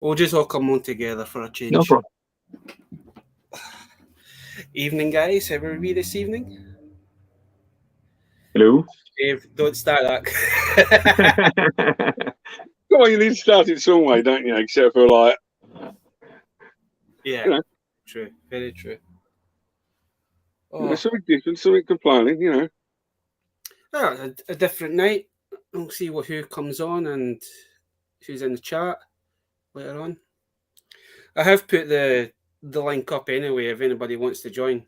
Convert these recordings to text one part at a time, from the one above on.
We'll just all come on together for a change. No problem. Evening, guys. How are we this evening? Hello. Dave, don't start that. Come on, you need to start it some way, don't you? Except for like, Yeah, you know, true. Very true. something different, something complaining, you know. A different night. We'll see who comes on and who's in the chat later on. I have put the link up anyway if anybody wants to join.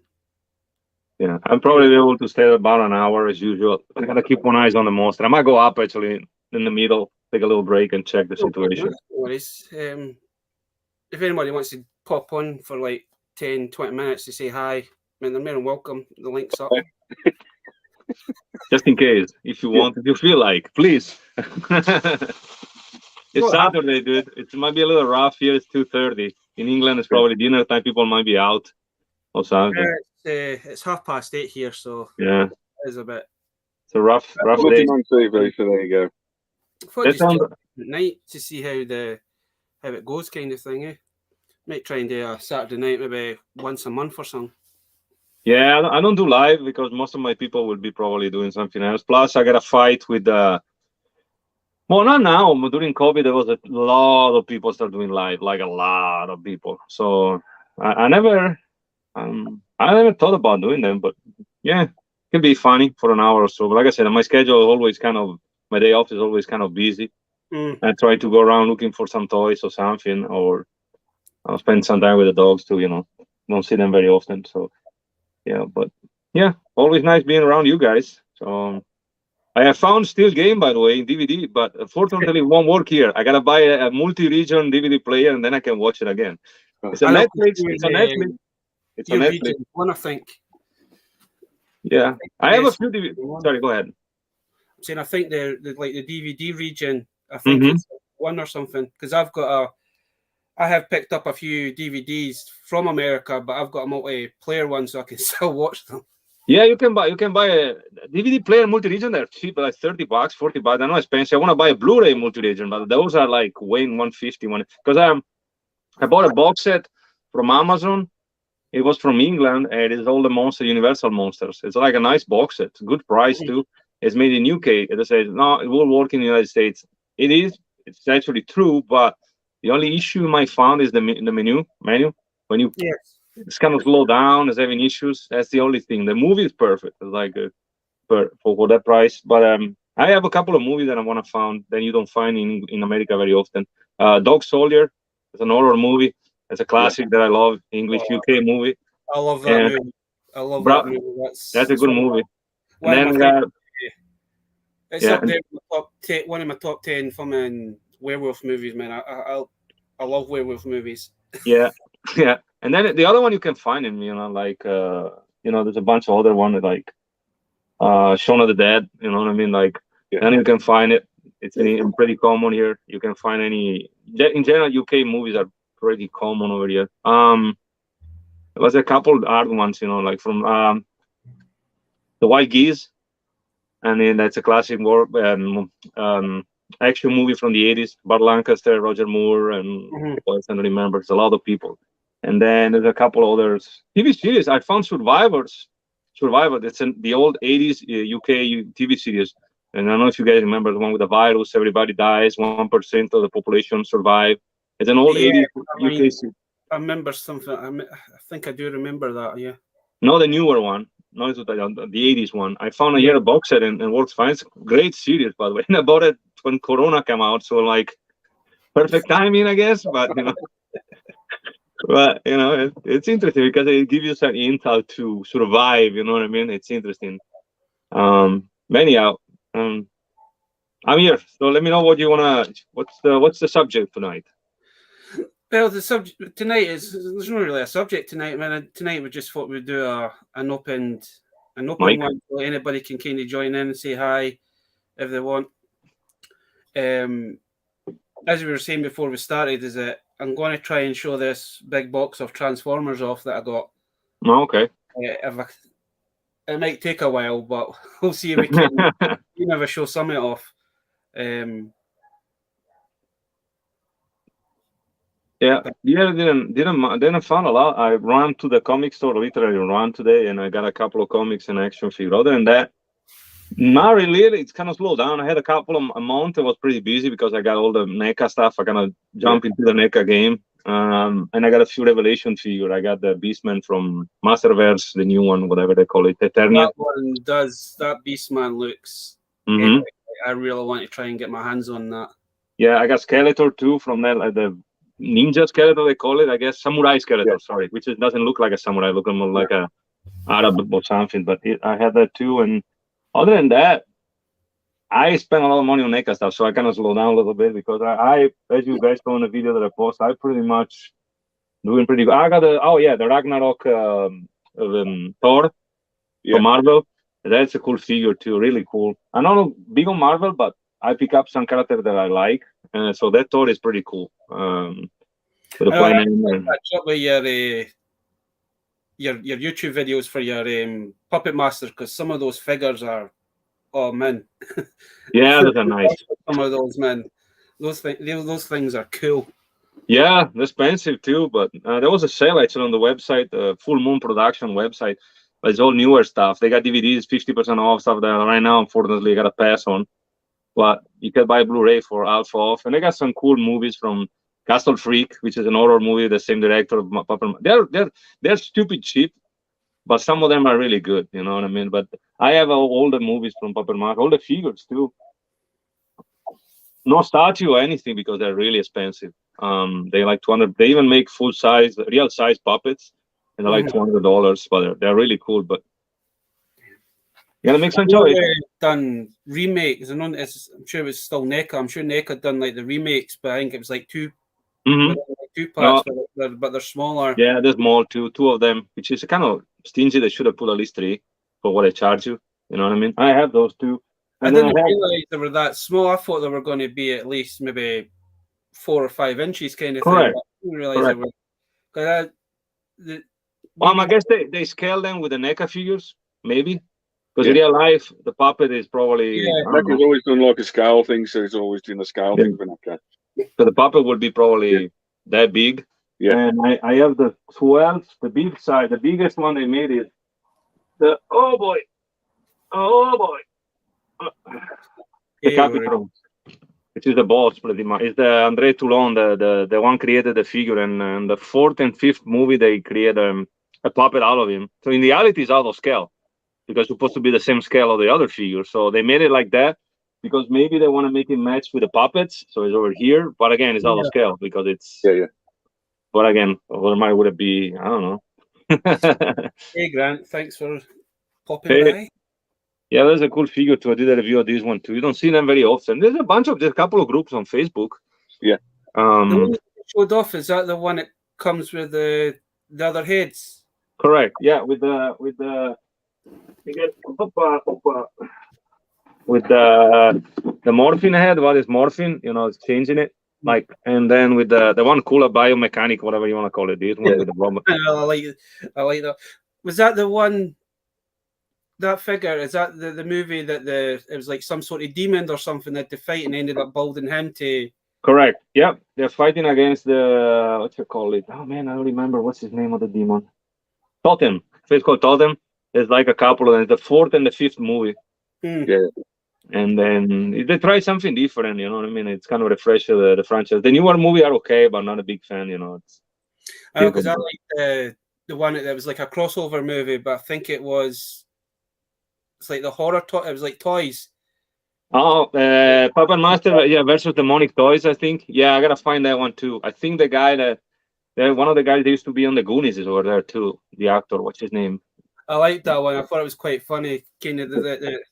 Yeah, I'm probably able to stay about an hour as usual. I gotta keep one eye on the monster. I might go up actually in the middle, take a little break and check the situation. No worries. If anybody wants to pop on for like 10, 20 minutes to say hi, they're more than welcome. The link's up. Just in case, if you want, if you feel like, please. It's Saturday, dude. It might be a little rough here. It's 2:30. In England, it's probably dinner time. People might be out or something. It's 8:30 here, so yeah, it's a bit. It's a rough day. On TV, so there you go. I thought just at night to see how it goes, kind of thing. Eh? Might try and do a Saturday night, maybe once a month or something. Yeah, I don't do live because most of my people will be probably doing something else. Plus, I got a fight with well, not now. During COVID, there was a lot of people start doing live, like a lot of people. So I never thought about doing them, but yeah, it can be funny for an hour or so. But like I said, my schedule is always my day off is always kind of busy. I try to go around looking for some toys or something, or I'll spend some time with the dogs too. Don't see them very often. So yeah, but yeah, always nice being around you guys. So. I have found Steel Game, by the way, in DVD, but unfortunately it won't work here. I gotta buy a multi-region DVD player and then I can watch it again. It's a Netflix. It's on Netflix. It's on Netflix. One, I think. Yeah, I have a few DVD. Sorry, go ahead. I'm saying I think the DVD region. I think it's one or something because I have picked up a few DVDs from America, but I've got a multiplayer one, so I can still watch them. Yeah, you can buy a DVD player multi-region. They're cheap, like $30, $40. They're not expensive. I want to buy a Blu-ray multi-region, but those are like weighing 150. Because I bought a box set from Amazon. It was from England, and it's all the Universal monsters. It's like a nice box set, good price too. It's made in UK. It says no, it will work in the United States. It is. It's actually true, but the only issue you might find is the menu. When you it's kind of slow down, it's having issues. That's the only thing. The movie is perfect. It's like for that price. But I have a couple of movies that I want to find that you don't find in America very often. Dog Soldier. It's an horror movie. It's a classic that I love. English UK movie. I love that movie. I love that movie. That's a good movie. And then it's up there in one of my top 10 fun and werewolf movies, man. I love werewolf movies. Yeah. And then the other one you can find in, there's a bunch of other ones like Shaun of the Dead, you know what I mean? Then you can find it. It's pretty common here. You can find in general, UK movies are pretty common over here. There was a couple hard ones, like from The Wild Geese. I mean, that's a classic action movie from the 80s. Burt Lancaster, Roger Moore, and I don't remember. It's a lot of people. And then there's a couple others. TV series. I found Survivor. It's the old 80s UK TV series. And I don't know if you guys remember the one with the virus. Everybody dies. 1% of the population survive. It's an old 80s UK series. I remember something. I think I do remember that, yeah. No, the newer one. No, it's the 80s one. I found a year box set and works fine. It's a great series, by the way. And I bought it when Corona came out. So, perfect timing, I guess. But, But it's interesting because it gives you some intel to survive. You know what I mean? It's interesting. Anyhow, I'm here. So let me know what you wanna. What's the subject tonight? Well, the subject tonight there's not really a subject tonight, man. Tonight we just thought we'd do an open one, so anybody can kind of join in and say hi if they want. As we were saying before we started, is that I'm going to try and show this big box of Transformers off that I got. Oh, okay. It might take a while, but we'll see if we can never show some of it off. Yeah, didn't find a lot. I ran to the comic store, literally ran today, and I got a couple of comics and action figure. Other than that, not really. It's kind of slowed down. I had a couple of a month. I was pretty busy because I got all the NECA stuff. I kind of jump into the NECA game, and I got a few Revelation figure. I got the Beastman from Masterverse, the new one, whatever they call it, Eternia. That one does. That Beastman looks. Mm-hmm. Epic. I really want to try and get my hands on that. Yeah, I got Skeletor too from that, the Ninja Skeletor they call it. I guess Samurai Skeletor. Sorry, which doesn't look like a samurai. Look more like a Arab or something. But I had that too. And other than that, I spent a lot of money on NECA stuff, so I kind of slow down a little bit because I as you guys saw in the video that I post, I pretty much doing pretty good. I got the Ragnarok Thor from Marvel. That's a cool figure too, really cool. I'm not big on Marvel, but I pick up some characters that I like, so that Thor is pretty cool. With a plain name. Catch up with your YouTube videos for your Puppet Master, because some of those figures are, oh man. Yeah, those are nice. Some of those, man. Those things are cool. Yeah, they're expensive too, but there was a sale actually on the website, Full Moon Production website. But it's all newer stuff. They got DVDs 50% off stuff that right now, unfortunately, I got to pass on. But you can buy Blu-ray for half off, and they got some cool movies from Castle Freak, which is an horror movie. The same director of Puppet. They're stupid cheap, but some of them are really good. You know what I mean? But I have all the movies from Puppet Master, all the figures too. No statue or anything because they're really expensive. They like 200. They even make full size, real size puppets, and they're like $200. But they're really cool. But you gotta make some choice. Done remakes, and I'm sure it was still NECA. I'm sure NECA done like the remakes, but I think it was like two parts, but they're smaller. Yeah, they're small too. Two of them, which is kind of stingy. They should have put at least 3 for what I charge you. You know what I mean? I have those two. I didn't realize they were that small. I thought they were going to be at least maybe 4 or 5 inches kind of Correct. thing. I didn't realize they were. I guess they scale them with the NECA figures, maybe. Because in real life, the puppet is probably... NECA's always done like a scale thing, so it's always doing a scale thing for NECA. So the puppet would be probably that big. Yeah. And I have the 12, the big side. The biggest one they made is the... Oh, boy. The Capitron, which is the boss pretty much. It's the André Toulon, the one created the figure, and the 4th and 5th movie they created a puppet out of him. So in reality, it's out of scale because it's supposed to be the same scale of the other figure. So they made it like that because maybe they want to make it match with the puppets. So it's over here, but again, it's out of scale because it's But again, what would it be? I don't know. Hey Grant, thanks for popping by. Yeah, there's a cool figure too. I did a review of this one too. You don't see them very often. There's a couple of groups on Facebook. Yeah. The one you showed off, is that the one that comes with the other heads? Correct. Yeah, with the morphine head. What is morphine? You know, it's changing it. Like, and then with the one cooler biomechanic, whatever you want to call it. This one with the robot. I like that. Was that the one? That figure, is that the movie that it was like some sort of demon or something that they fight and ended up building him to? Correct. Yep. They're fighting against the what you call it? Oh man, I don't remember what's his name of the demon. Totem. It's called Totem. There's like a couple of them. The 4th and the 5th movie. Yeah. And then they try something different, you know what I mean? It's kind of refresh the franchise. The newer movie are okay, but not a big fan, you know. Because I like the one that was like a crossover movie, but I think it's like the horror. It was like toys. Oh, Puppet Master, versus Demonic Toys. I think. Yeah, I gotta find that one too. I think the guy one of the guys that used to be on the Goonies is over there too. The actor, what's his name? I liked that one. I thought it was quite funny. Kind of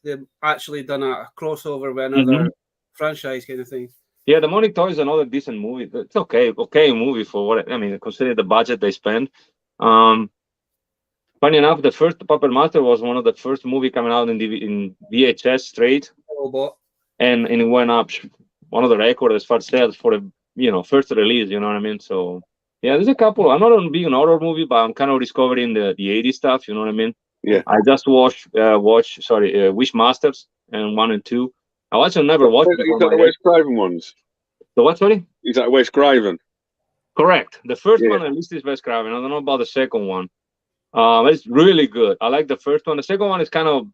they actually done a crossover with another franchise kind of thing. Yeah, Demonic Toys is another decent movie. It's okay movie for what I mean. Considering the budget they spend. Funny enough, the first Puppet Master was one of the first movie coming out in VHS straight, and it went up one of the records as far as sales for a first release. You know what I mean? So yeah, there's a couple. I'm not on being an horror movie, but I'm kind of discovering the 80s stuff. You know what I mean? Yeah. I just watched Wishmasters and 1 and 2. I actually never watched. Is that the Wes Craven ones? The what? Sorry. Is that Wes Craven? Correct. The first Yeah. one at least is best crabbing. I don't know about the second one. It's really good. I like the first one. The second one is kind of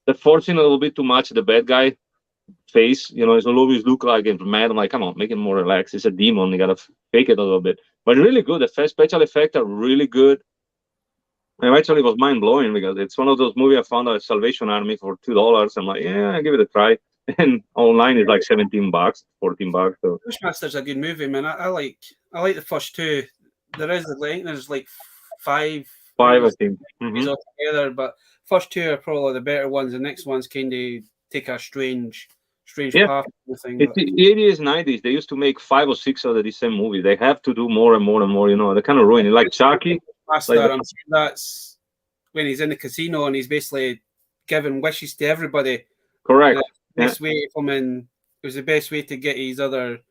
they're forcing a little bit too much the bad guy face. You know, it's always look like it's mad. I'm like, come on, make it more relaxed. It's a demon. You gotta fake it a little bit. But really good. The special effects are really good. And actually, it was mind blowing because it's one of those movies I found at Salvation Army for $2. I'm like, yeah, I give it a try. And online is like $17, $14. So Bushmaster's a good movie, man. I like the first two. There is there's like five five, I movies think. Mhm. altogether, but first two are probably the better ones. The next one's kind of take a strange Yeah. path kind of thing. It's But the 80s, 90s. They used to make 5 or 6 of the same movies. They have to do more and more and more. You know, they kind of ruin it. Like Chucky. Master, Like the- I'm sure that's when he's in the casino and he's basically giving wishes to everybody. Correct. Best way from in it was the best way to get his other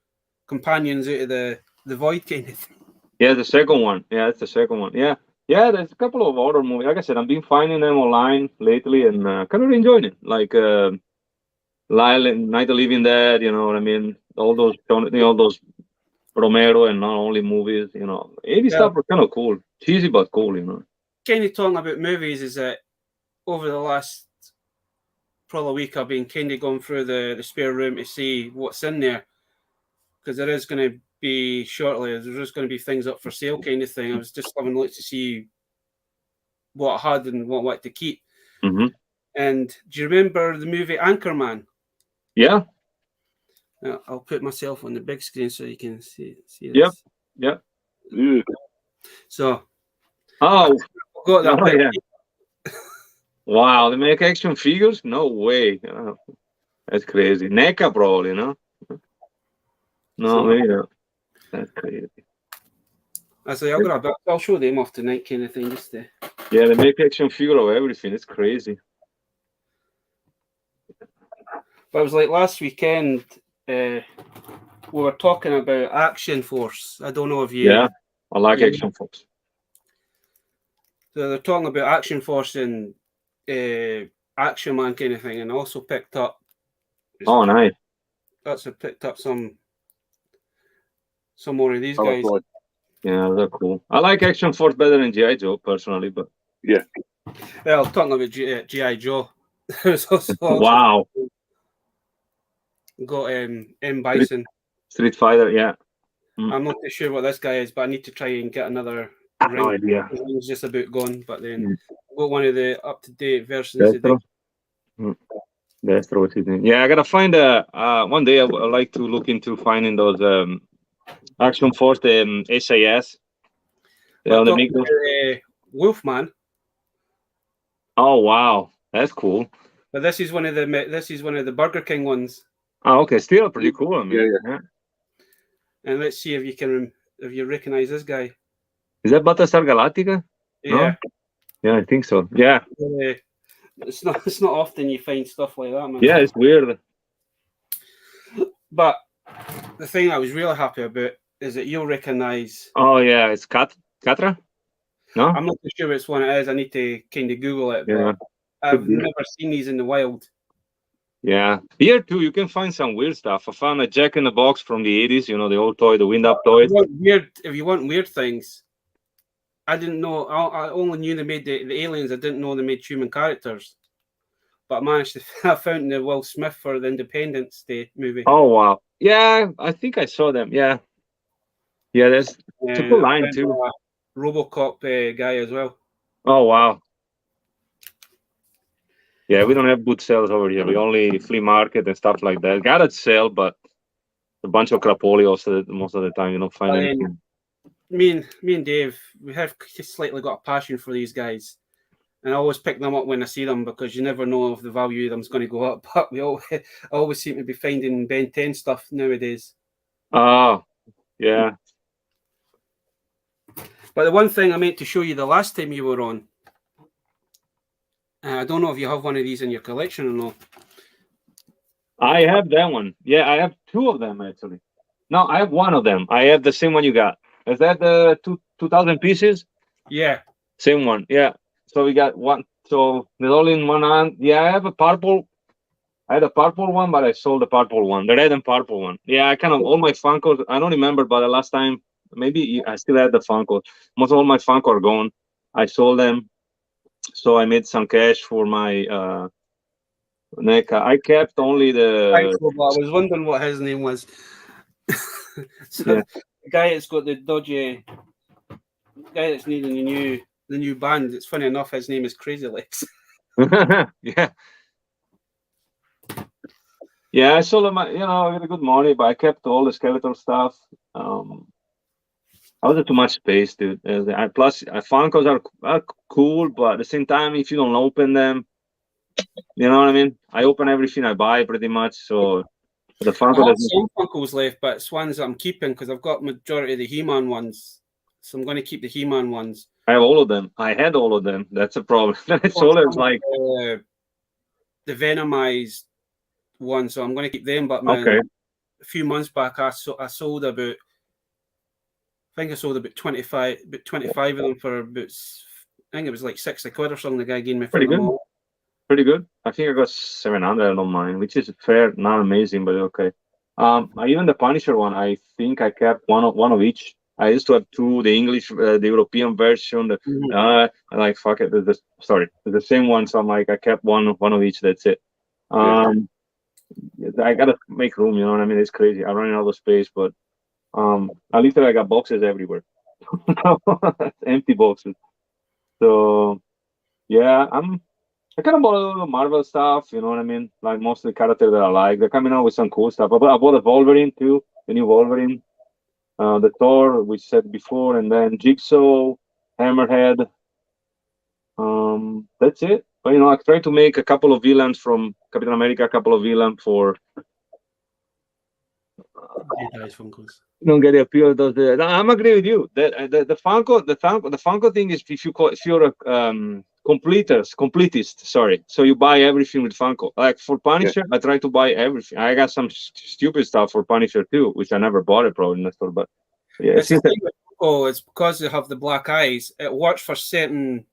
companions out of the void kind of thing. Yeah, the second one. Yeah, that's the second one. Yeah. Yeah, there's a couple of other movies. Like I said, I've been finding them online lately and kind of enjoying it. Like Lyle and Night of the Living Dead, you know what I mean? All those Romero and not only movies, you know. 80 stuff are kind of cool. Cheesy but cool, you know. Kind of talking about movies is that over the last probably week I've been kind of going through the spare room to see what's in there because there is going to be shortly there's just going to be things up for sale kind of thing. I was just having a look to see what I had and what I wanted to keep. Mm-hmm. And do you remember the movie Anchorman? Yeah. I'll put myself on the big screen so you can see Yep. this. Yep. Yeah. So Oh, I've got that oh, bit. yeah. Wow, they make action figures? No way. Oh, that's crazy. NECA probably, no? No, So- maybe not. That's crazy. I say I'll show them off tonight kind of thing just to Yeah, they make action figure of everything. It's crazy. But it was like last weekend, we were talking about Action Force. I don't know if you. Yeah, I like Yeah. action folks. So they're talking about Action Force and Action Man kind of thing, and also picked up. Oh, nice. That's picked up some more of these Oh, guys. right. Yeah, they're cool. I like Action Force better than G.I. Joe personally, but Yeah. Well, talking about G.I. Joe. There's also wow. got M. Bison. Street Fighter, yeah. I'm not too sure what this guy is, but I need to try and get another No idea. It's just about gone, but then Mm. I've got one of the up-to-date versions. Destro. Destro, what's his name? Yeah, I gotta find one day I'd like to look into finding those Action Force, the SAS. But The talking Migos. about, Wolfman, Oh wow, that's cool. but this is one of the Burger King ones, Oh, okay, still pretty cool. I mean, Yeah, yeah. and let's see if you recognize this guy. Is that Battlestar Galactica? Yeah, Yeah, I think so. Yeah, it's not often you find stuff like that, man. yeah, it's weird. But the thing I was really happy about is that you'll recognize. Oh yeah, it's Catra. No. I'm not too sure which one it is. I need to kind of Google it. Yeah. But I've Could be. never seen these in the wild. Yeah, here too you can find some weird stuff. I found a Jack in the Box from the 80s. You know, the old toy, the wind-up toy. If you want weird things, I didn't know. I only knew they made the aliens. I didn't know they made human characters. But I managed to. I found the Will Smith for the Independence Day movie. Oh wow. Yeah, I think I saw them. Yeah. Yeah, that's it's a cool line I found too. a RoboCop guy as well. Oh wow. Yeah, we don't have good sales over here. We only flea market and stuff like that. Got a sale, but a bunch of crapoли also most of the time. You don't find But anything. Me and Dave, we have slightly got a passion for these guys, and I always pick them up when I see them because you never know if the value of them is going to go up. But I always seem to be finding Ben 10 stuff nowadays. Oh, yeah. But the one thing I meant to show you the last time you were on, I don't know if you have one of these in your collection or not. I have that one. Yeah, I have 2 of them actually. No, I have 1 of them. I have the same one you got. Is that the 2,000 pieces? Yeah. Same one. Yeah. So we got 1. So there's only in one hand. Yeah, I have a purple. I had a purple one, but I sold the purple one, the red and purple one. Yeah, I kind of all my Funkos. I don't remember, but the last time maybe I still had the Funko. Most of all my Funko are gone. I sold them, so I made some cash for my NECA. I kept only Thanks, the Rob. I was wondering what his name was. So Yeah. the guy that's got the dodgy guy that's needing the new band. It's funny enough, his name is Crazy Legs. yeah. Yeah, I sold them. I got good money, but I kept all the skeletal stuff. I was too much space, dude. Plus, Funkos are cool, but at the same time, if you don't open them, you know what I mean. I open everything I buy pretty much, so the I Funko have doesn't. some Funkos left, but it's ones that I'm keeping because I've got majority of the He-Man ones. So I'm going to keep the He-Man ones. I have all of them. I had all of them. That's a problem. I sold them like the Venomized one, so I'm going to keep them. But okay. A few months back, I sold about. I think I sold about 25 of them for about. I think it was like 60 quid or something. The guy gave me for them all. Pretty good. I think I got 700 on mine, which is fair, not amazing, but okay. Even the Punisher one, I think I kept one of each. I used to have two, the English, the European version. I like fuck it. Sorry, the same one. So I'm like, I kept one of each. That's it. I gotta make room. You know what I mean? It's crazy. I'm running out of space, but I literally got boxes everywhere, empty boxes. So yeah, I kind of bought a little Marvel stuff, you know what I mean? Like most of the characters that I like. They're coming out with some cool stuff. I bought a Wolverine too, the new Wolverine, the Thor, we said before, and then Jigsaw, Hammerhead. That's it. But I tried to make a couple of villains from Captain America, a couple of villains for. Don't get the appeal of those. I'm agree with you. The Funko thing is if you're a completist. Sorry, so you buy everything with Funko. Like for Punisher, I try to buy everything. I got some stupid stuff for Punisher too, which I never bought it probably in the store. But yeah, it's the thing with Funko. It's because they have the black eyes. It works for certain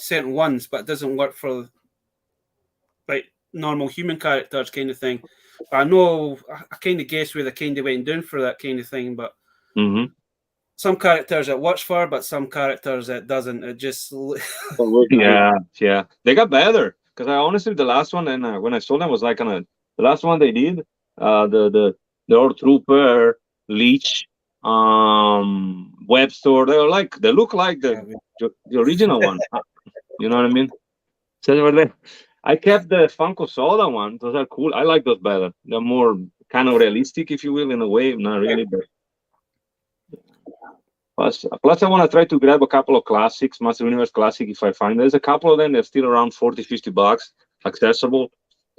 ones, but it doesn't work for like normal human characters kind of thing. I know I kind of guess where they kind of went down for that kind of thing, but some characters it works for, but some characters it doesn't. It just yeah, they got better because I honestly the last one and when I sold them was like the last one they did the old Trooper Leech Webster they look like the original one. You know what I mean? So they were there. I kept the Funko Soda one. Those are cool. I like those better. They're more kind of realistic, if you will, in a way. Not really, but plus I want to try to grab a couple of classics, Master Universe Classic, if I find. There's a couple of them. They're still around $40-$50, accessible.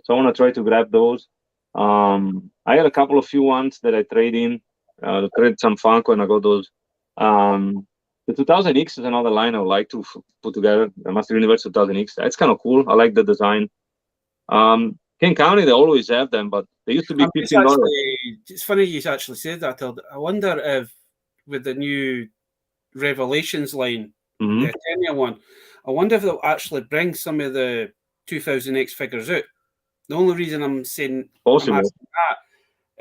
So I want to try to grab those. I had a couple of few ones that I trade in. Trade some Funko, and I got those. The 2000X is another line I would like to put together. The Master Universe 2000X. That's kind of cool. I like the design. King County, they always have them, but they used to be $15. It's funny you actually said that. I wonder if with the new Revelations line, the Eternia one, I wonder if they'll actually bring some of the 2000X figures out. The only reason I'm saying I'm asking that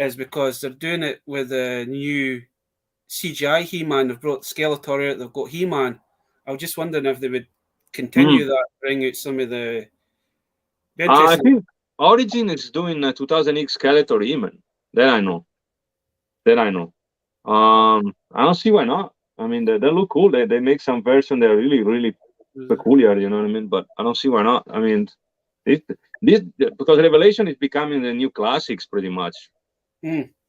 is because they're doing it with the new CGI He-Man. They've brought Skeletor out. They've got He-Man. I was just wondering if they would continue that, bring out some of the. I think Origin is doing a 2000X Skeletor He-Man. That I know. I don't see why not. I mean, they look cool. They make some version that are really, really peculiar. You know what I mean? But I don't see why not. I mean, this because Revelation is becoming the new classics pretty much.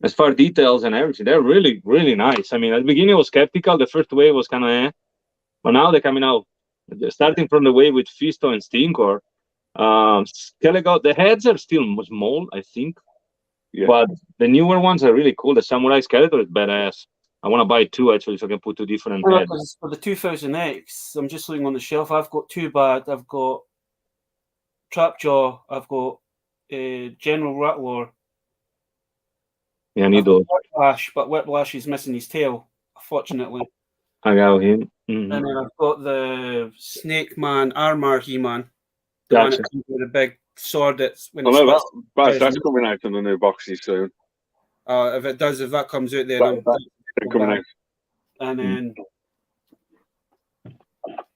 As far as details and everything, they're really, really nice. I mean, at the beginning I was skeptical. The first wave was kind of but now they're coming out. Starting from the wave with Fisto and Stinkor. Skeletor, the heads are still small, I think. Yeah. But the newer ones are really cool. The Samurai Skeletor is badass. I want to buy two actually, so I can put two different heads. For the 2000X, I'm just looking on the shelf. I've got two bad. I've got Trapjaw. I've got General Rattler. Yeah, I need those. Whiplash, but Whiplash is missing his tail, unfortunately. I got him. And then I've got the Snake Man Armor He-Man. The one that comes with the big sword that's when that's coming out in the new boxes soon. If that comes out, then coming out. and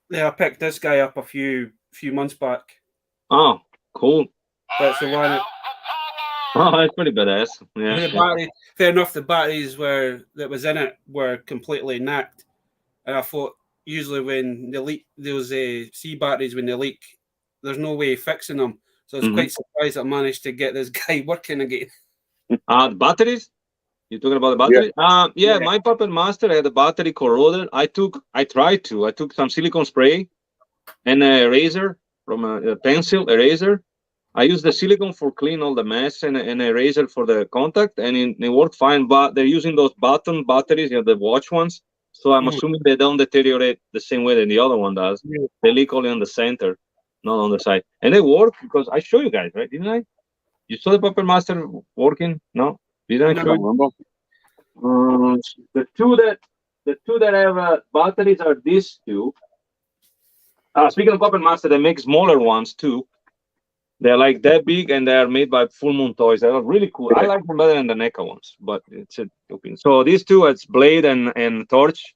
then I picked this guy up a few months back. Oh, cool. That's the one. Oh, that's pretty badass. Yeah. The battery, fair enough. The batteries that was in it were completely knacked, and I thought usually when they leak those C batteries, when they leak, there's no way of fixing them. So I was quite surprised I managed to get this guy working again. The batteries? You're talking about the battery? Yeah, my Puppet Master had the battery corroded. I took some silicone spray and a eraser from a pencil eraser. I used the silicone for clean all the mess and an eraser for the contact, and it worked fine. But they're using those button batteries, the watch ones. So I'm assuming they don't deteriorate the same way that the other one does. Yeah. They leak only on the center, not on the side. And they work because I showed you guys, right? Didn't I? You saw the Puppet Master working? No? Didn't I show you? The two that have batteries are these two. Speaking of Puppet Master, they make smaller ones too. They're like that big, and they are made by Full Moon Toys. They are really cool. I like them better than the NECA ones, but it's a opinion. So these two, it's Blade and Torch.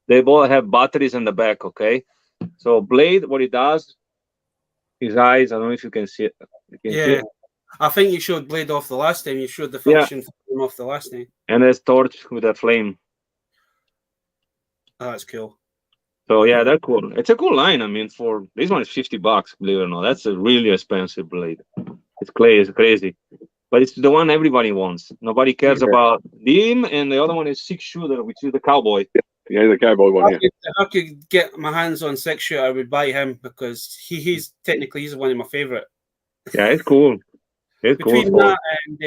They both have batteries in the back. Okay, so Blade, what he does, his eyes. I don't know if you can see it. See it? I think you showed Blade off the last time. You showed the function off the last time. And there's Torch with a flame. Oh, that's cool. So yeah, they're cool. It's a cool line. I mean, for this one is $50, believe it or not. That's a really expensive blade. It's crazy, but it's the one everybody wants. Nobody cares about him, and the other one is Six Shooter, which is the cowboy. Yeah, the cowboy one. If I could get my hands on Six Shooter, I would buy him because he's one of my favorite. Yeah, it's cool. It's Between cool. that and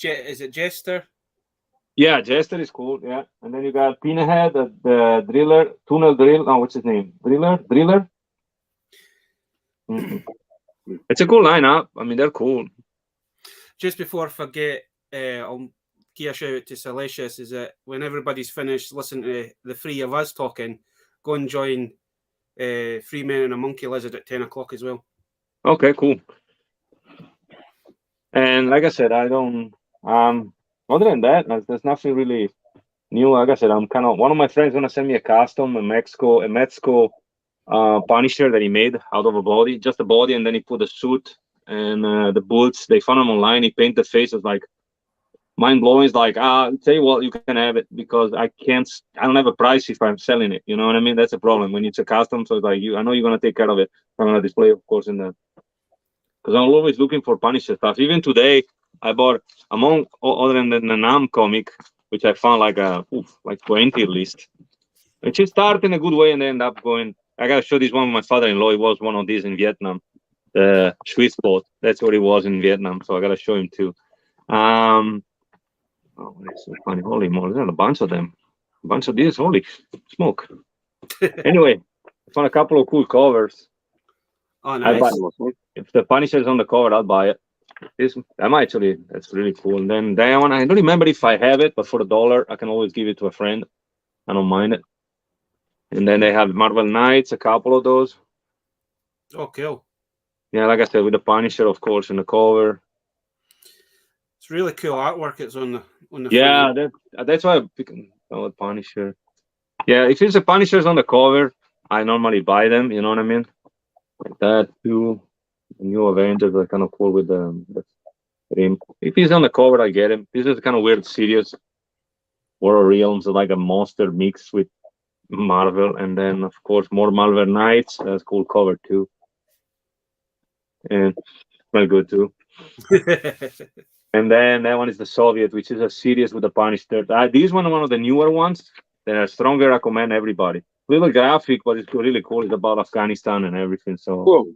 is it Jester? Yeah, Jester is cool. Yeah, and then you got Pinhead, the driller, tunnel drill. Oh, what's his name? Driller. It's a cool lineup. I mean, they're cool. Just before I forget, I'll give a shout out to Salacious. Is that when everybody's finished listening to the three of us talking, go and join Three Men and a Monkey Lizard at 10 o'clock as well. Okay, cool. And like I said, I don't. Other than that, there's nothing really new. Like I said, I'm kind of one of my friends gonna send me a custom, a Mexico Punisher that he made out of a body, just a body, and then he put the suit and the boots. They found him online. He painted the face. It's like mind blowing. It's like, tell you what, you can have it because I don't have a price if I'm selling it. You know what I mean? That's a problem when it's a custom. So it's like I know you're gonna take care of it. I'm gonna display, of course, in the because I'm always looking for Punisher stuff. Even today, I bought among other than the Nam comic, which I found like 20 list, which is started in a good way and end up going. I gotta show this one with my father-in-law. He was one of these in Vietnam, the Swiss boat. That's what he was in Vietnam. So I gotta show him too. Oh, it's so funny. Holy moly, there's a bunch of them. A bunch of these. Holy smoke. Anyway, I found a couple of cool covers. Oh, nice. If the Punisher's on the cover, I'll buy it. That's really cool. And then that one, I don't remember if I have it, but for $1, I can always give it to a friend. I don't mind it. And then they have Marvel Knights, a couple of those. Oh, cool. Yeah, like I said, with the Punisher, of course, in the cover. It's really cool artwork. It's on the Yeah, that's why I'm picking the Punisher. Yeah, if it's a Punisher's on the cover, I normally buy them. You know what I mean? Like that too. The new Avengers are kind of cool with the rim. If he's on the cover, I get him. This is kind of weird, serious. War of Realms, like a monster mix with Marvel, and then of course more Marvel Knights. That's cool cover too, and smell good too. And then that one is the Soviet, which is a series with the Punisher. This one of the newer ones. They are stronger. I recommend everybody. Little graphic, but it's really cool. It's about Afghanistan and everything. So. Whoa.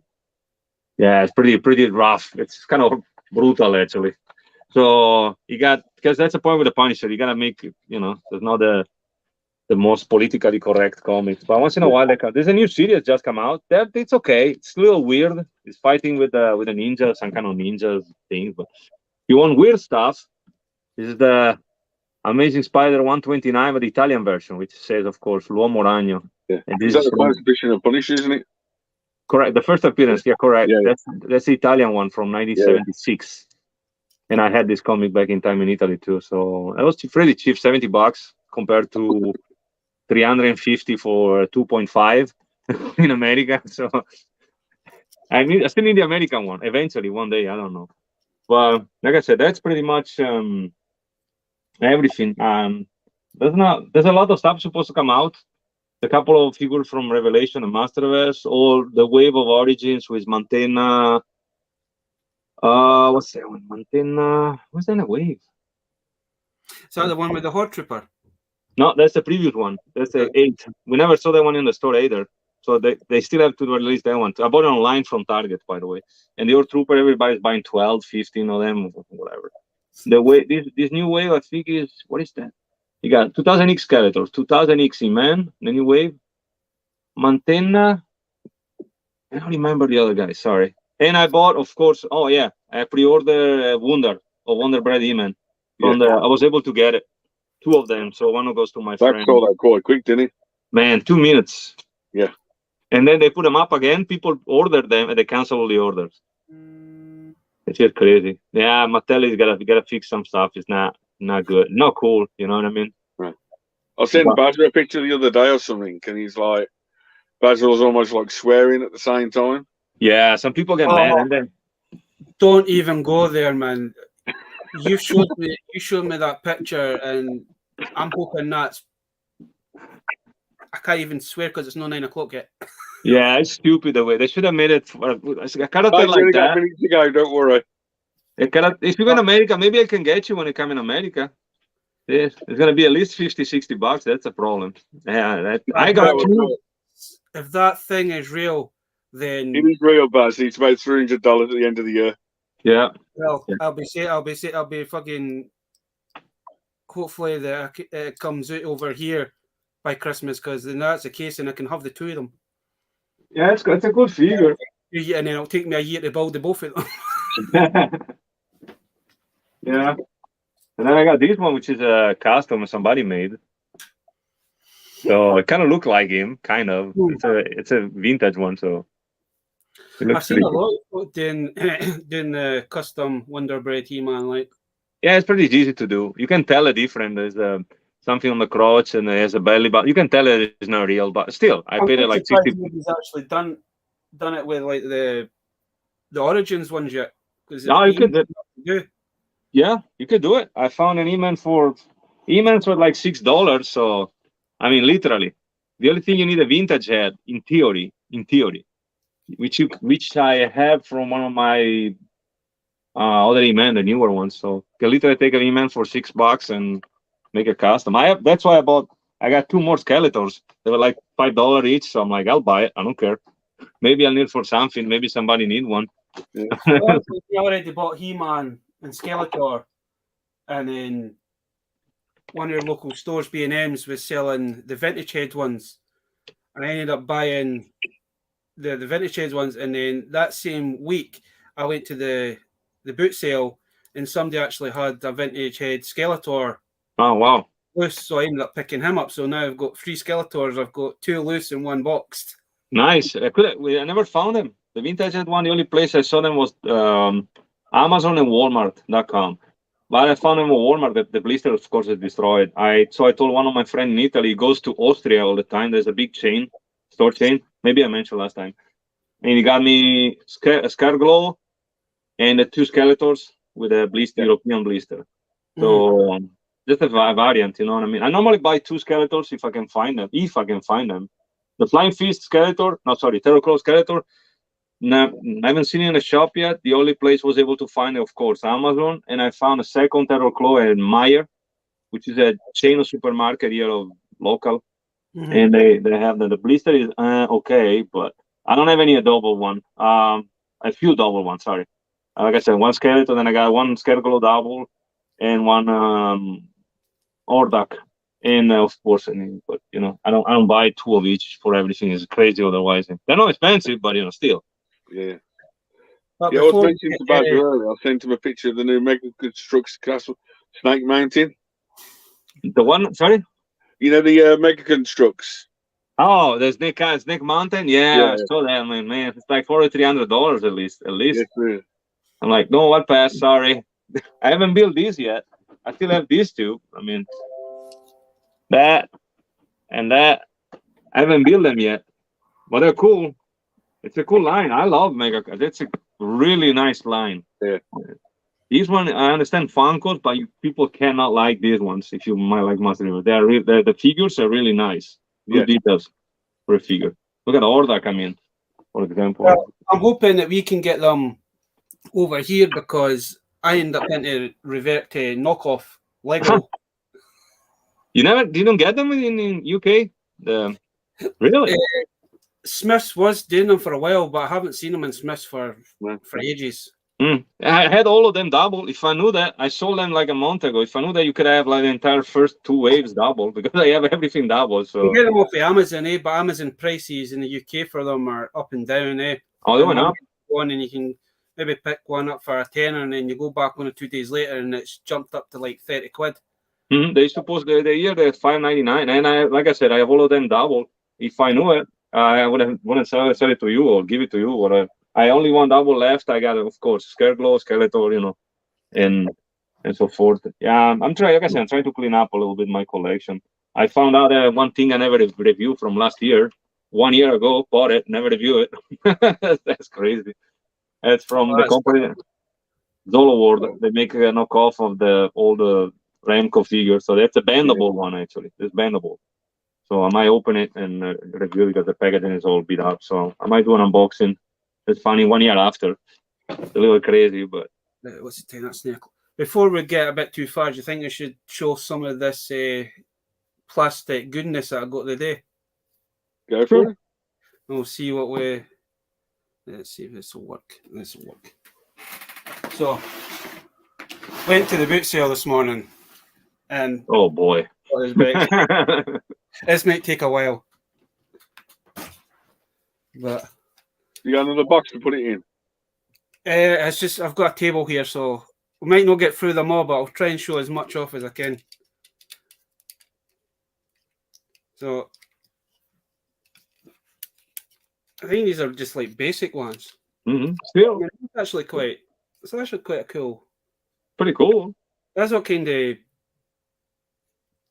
Yeah, it's pretty rough. It's kind of brutal actually. So because that's the point with the Punisher. You gotta make there's not the most politically correct comics, but once in a while there's a new series just come out. That it's okay. It's a little weird. It's fighting with a ninja, some kind of ninja thing. But if you want weird stuff, this is the Amazing Spider 129, but the Italian version, which says, of course, L'Uomo Ragno. Yeah. And this is the first edition of Punisher, isn't it? Correct. The first appearance, yeah, correct. Yeah. That's the Italian one from 1976. Yeah. And I had this comic back in time in Italy too. So it was pretty cheap, $70 compared to 350 for 2.5 in America. So I still need the American one eventually one day. I don't know. But like I said, that's pretty much everything. There's a lot of stuff supposed to come out. A couple of figures from Revelation and Masterverse, or the Wave of Origins with Mantenna. What's that one? Mantenna. What's that in a wave? Is that the one with the Horde Trooper? No, that's the previous one. That's the 8. We never saw that one in the store either. So they still have to release that one. I bought it online from Target, by the way. And the old Trooper, everybody's buying 12, 15 of them, whatever. The way this new wave, I think is, what is that? You got 2000X Skeletors, 2000X E-Man, the new wave. Mantenna. I don't remember the other guy, sorry. And I bought, of course, I pre-ordered Wonder Bread E-Man. I was able to get it. 2 of them, so one goes to my friend. That sold out quite quick, didn't it? Man, 2 minutes. Yeah. And then they put them up again. People ordered them, and they cancel the orders. It's just crazy. Yeah, Mattel is gotta fix some stuff. It's not good, not cool. You know what I mean? Right. I sent Badger a picture the other day or something, and he's like, Badger was almost like swearing at the same time. Yeah, some people get mad, and then don't even go there, man. You showed me that picture, and I'm hoping that's. I can't even swear because it's not 9 o'clock yet. Yeah, it's stupid the way they should have made it for a character like that. Minutes ago, don't worry. If you're in America, maybe I can get you when you come in America. Yeah, it's gonna be at least $50-$60. That's a problem. Yeah, I got you. If that thing is real, then it is real, Baz. It's about $300 at the end of the year. Yeah. Well, yeah. I'll be fucking. Hopefully, that it comes out over here by Christmas, because then that's the case, and I can have the 2 of them. Yeah, it's a good figure. Yeah, and then it'll take me a year to build the both of them. Yeah. And then I got this one, which is a custom somebody made. So it kind of look like him, kind of. It's a vintage one, so. I've seen a lot of doing the custom Wonder Bread He-Man, like. Yeah, it's pretty easy to do. You can tell a different. There's something on the crotch, and it has a belly button. You can tell it's not real, but still, I paid it like $60. He's actually done it with like the Origins ones yet. No, you could. Yeah, you could do it. I found an E-Man for like $6. So, I mean, literally, the only thing you need a vintage head, in theory, which I have from one of my other E-Man, the newer ones. So, you can literally take an E-Man for $6 and make a custom. That's why I got 2 more Skeletors. They were like $5 each. So I'm like, I'll buy it. I don't care. Maybe I'll need for something. Maybe somebody need one. Yeah. I already bought He-Man and Skeletor, and then one of your local stores, B&M's, was selling the vintage head ones, and I ended up buying the vintage head ones. And then that same week, I went to the boot sale, and somebody actually had a vintage head Skeletor. Oh wow! Loose, so I ended up picking him up. So now I've got 3 Skeletors. I've got 2 loose and 1 boxed. Nice. I never found them. The vintage head one, the only place I saw them was Amazon and Walmart.com. But I found them at Walmart. The blister, of course, is destroyed. So I told one of my friends in Italy, he goes to Austria all the time. There's a big store chain. Maybe I mentioned last time. And he got me a Scarglow and the 2 Skeletors with a blister, European blister. So just a variant, you know what I mean? I normally buy 2 Skeletors if I can find them. The Flying Fist Skeletor, Terrorclaw Skeletor, I haven't seen it in the shop yet. The only place was able to find it, of course, Amazon. And I found a second Terrorclaw at Meyer, which is a chain of supermarket here of local. And they have the blister is okay, but I don't have any double one. A few double ones, sorry. Like I said, 1 Skeletor, then I got 1 Scarecrow double and 1 Ordak. And of course, but you know, I don't buy 2 of each for everything. It's crazy otherwise. They're not expensive, but you know, still. Yeah. I was mentioning to Badger earlier. I sent him a picture of the new Mega Constructs Castle, Snake Mountain. The one, sorry? You know the Mega Constructs. Oh, the Snake Mountain. Yeah, I saw that. Man, it's like $4,300 at least. Yes, I'm like, no, I'll pass. Sorry, I haven't built these yet. I still have these 2. I mean. That and that I haven't built them yet, but they're cool. It's a cool line. I love Mega. That's a really nice line. Yeah. These one I understand Funkos, but people cannot like these ones. If you might like Master Universe, the figures are really nice. Good details for a figure. Look at Orda come in, for example. Well, I'm hoping that we can get them over here because I end up having to revert to knockoff Lego. You didn't get them in UK? Really? Smiths was doing them for a while, but I haven't seen them in Smiths for ages. I had all of them double. If I knew that, I sold them like a month ago. If I knew that you could have like the entire first 2 waves double, because I have everything double. So you get them off of Amazon, but Amazon prices in the UK for them are up and down. Oh, they went up. One, and you can maybe pick one up for a tenner, and then you go back 1 or 2 days later, and it's jumped up to like 30 quid. They supposed the year they're $5.99, and I like I said, I have all of them double. If I knew it, I wouldn't sell it to you or give it to you. Or I only one double left. I got, of course, Scareglow, Skeletor, and so forth. Yeah, I'm trying. Like I said, I'm trying to clean up a little bit my collection. I found out one thing I never reviewed from last year. 1 year ago, bought it, never reviewed it. That's crazy. It's from the company Zolo World. They make a knockoff of the old Remco figure. So that's a bendable one, actually. It's bendable. So I might open it and review it because the packaging is all beat up. So I might do an unboxing. It's funny, 1 year after. It's a little crazy, but... What's the time? That's snake. Before we get a bit too far, do you think I should show some of this plastic goodness that I got today? Go for it. We'll see what we... Let's see if this will work. This will work. So, went to the boot sale this morning, and... Oh, boy. This might take a while. But... You got another box to put it in? It's just, I've got a table here, so we might not get through them all, but I'll try and show as much off as I can. So, I think these are just like basic ones. Still, it's actually quite a cool. Pretty cool. That's what kind of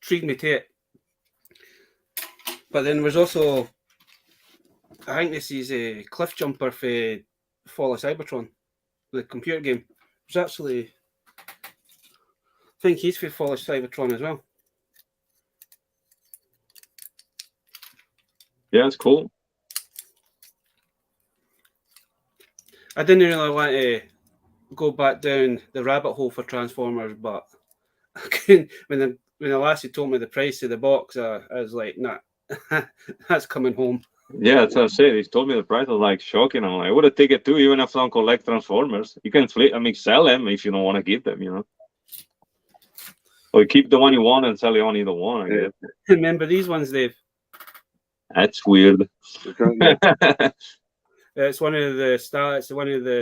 intrigued me to it. But then there's also, I think this is a Cliff Jumper for Fall of Cybertron, the computer game. There's actually, I think he's for Fall of Cybertron as well. Yeah, it's cool. I didn't really want to go back down the rabbit hole for Transformers, but when the lassie told me the price of the box, I was like, nah, that's coming home. Yeah, that's what I said. He told me the price was like shocking. I'm like, I would have taken it too, even if I don't collect Transformers. You can sell them if you don't want to keep them, Or keep the one you want and sell only the one, I guess. Remember these ones, Dave? That's weird. It's one of the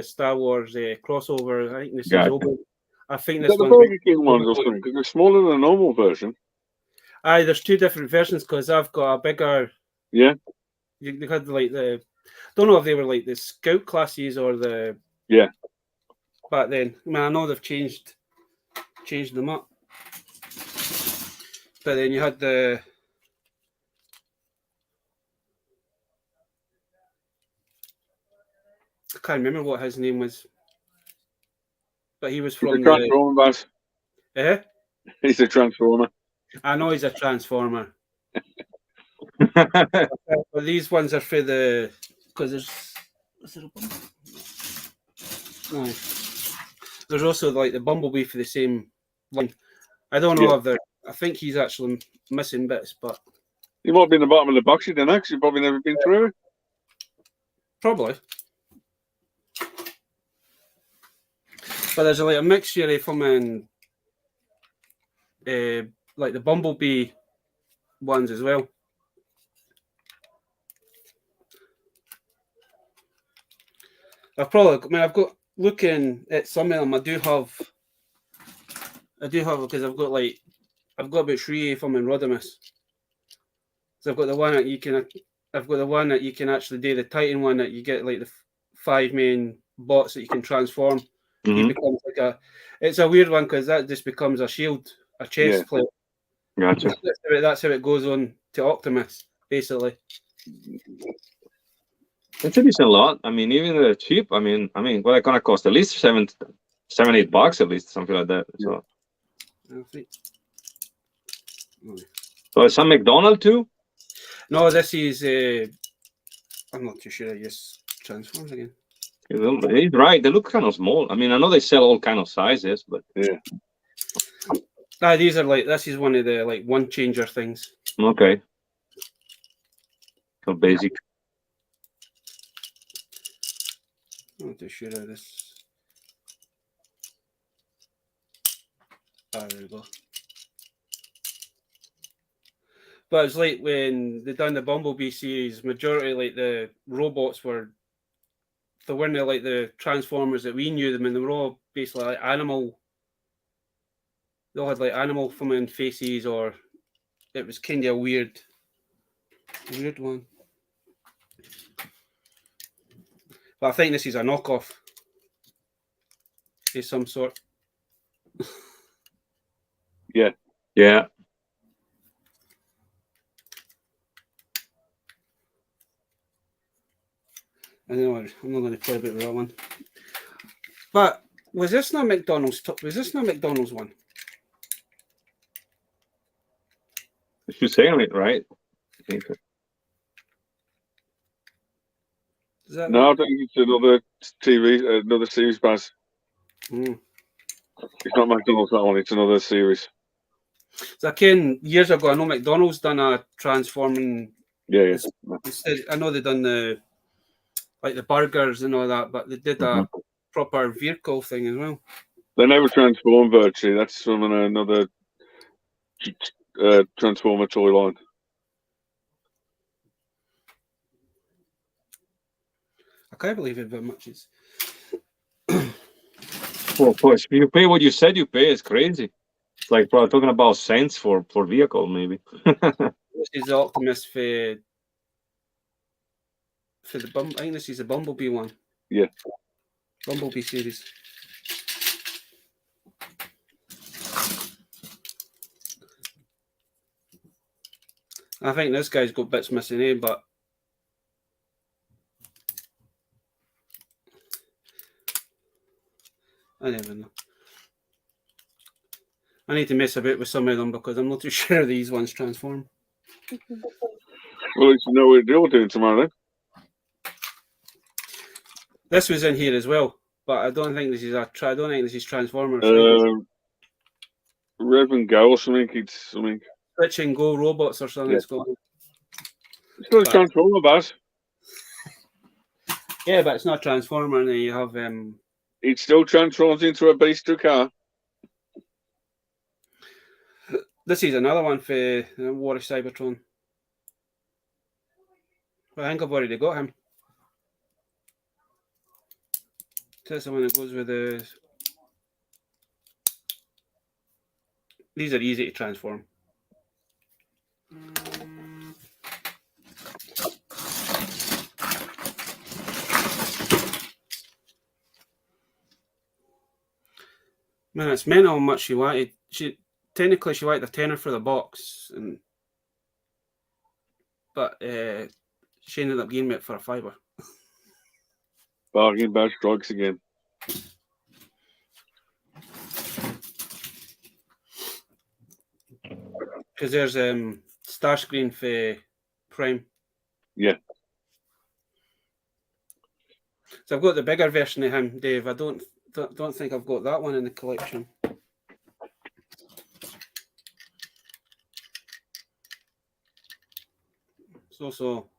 Star Wars crossover. I think this is open. I think this one's the Burger King ones or something, because they're smaller than a normal version. There's 2 different versions because I've got a bigger. Yeah. You had like don't know if they were like the Scout classes or the. Yeah. Back then, I know they've changed them up. But then you had the. I can't remember what his name was, but he was from the Transformer boss. He's a Transformer. I know he's a Transformer. But these ones are for the because there's also like the Bumblebee for the same line. I don't know if they're. I think he's actually missing bits, but he might be in the bottom of the box. You don't know, because you've probably never been through it. Probably. But there's like a mixture of them and like the Bumblebee ones as well. I've got looking at some of them. I do have because I've got about 3 of them in Rodimus. So I've got the one that you can actually do the Titan one that you get like the 5 main bots that you can transform. He becomes like it's a weird one because that just becomes a shield, a chest plate. Gotcha. That's how it goes on to Optimus, basically. It's a decent lot. I mean, even the cheap. I mean, what it gonna cost? At least $7-8 at least, something like that. So, I think. so is some McDonald too? No, this is. I'm not too sure. I use Transforms again. He's right. They look kind of small. I mean, I know they sell all kind of sizes, but Yeah. These are like, this is one of the like one changer things. Okay. So basic. I'm not too sure of this. There we go. But it's like when they done the Bumblebee series, majority like the robots were, they weren't like the Transformers that we knew them, and they were all basically like animal. They all had like animal feminine faces, or it was kind of a weird one. But I think this is a knockoff of some sort. Yeah. Yeah. I know I'm not going to play about with that one. But was this not McDonald's? Was this not McDonald's one? You're saying it right. I think so. Is that No, right? I think it's another TV, another series pass. Mm. It's not McDonald's, that one. It's another series. So I came years ago. I know McDonald's done a transforming. Yeah. I know they done the like the burgers and all that, but they did a proper vehicle thing as well. They never transform virtually. That's from another Transformer toy line. I can't believe it very much is. Well, of course, you pay what you said you pay. It's crazy. It's like probably talking about cents for vehicle, maybe. This is the Optimus for the I think this is the Bumblebee one. Yeah. Bumblebee series. I think this guy's got bits missing, but I never know. I need to mess about with some of them because I'm not too sure these ones transform. Well, you know what you're doing tomorrow then. This was in here as well, but I don't think this is I don't think this is Transformers. Rev and Go or something. It's something. Switch and Go robots or something. Yeah. It's called. It's not a Transformer, Baz. Yeah, but it's not Transformer. And then you have It still transforms into a beast car. This is another one for War of Cybertron. But I think I've already got him. That's the one that goes with the. These are easy to transform. Man, it's mental how much she wanted. She wanted a tenner for the box, but she ended up getting it for a $5. Bargain Bash strikes again. Because there's Starscream for Prime. Yeah. So I've got the bigger version of him, Dave. I don't think I've got that one in the collection. So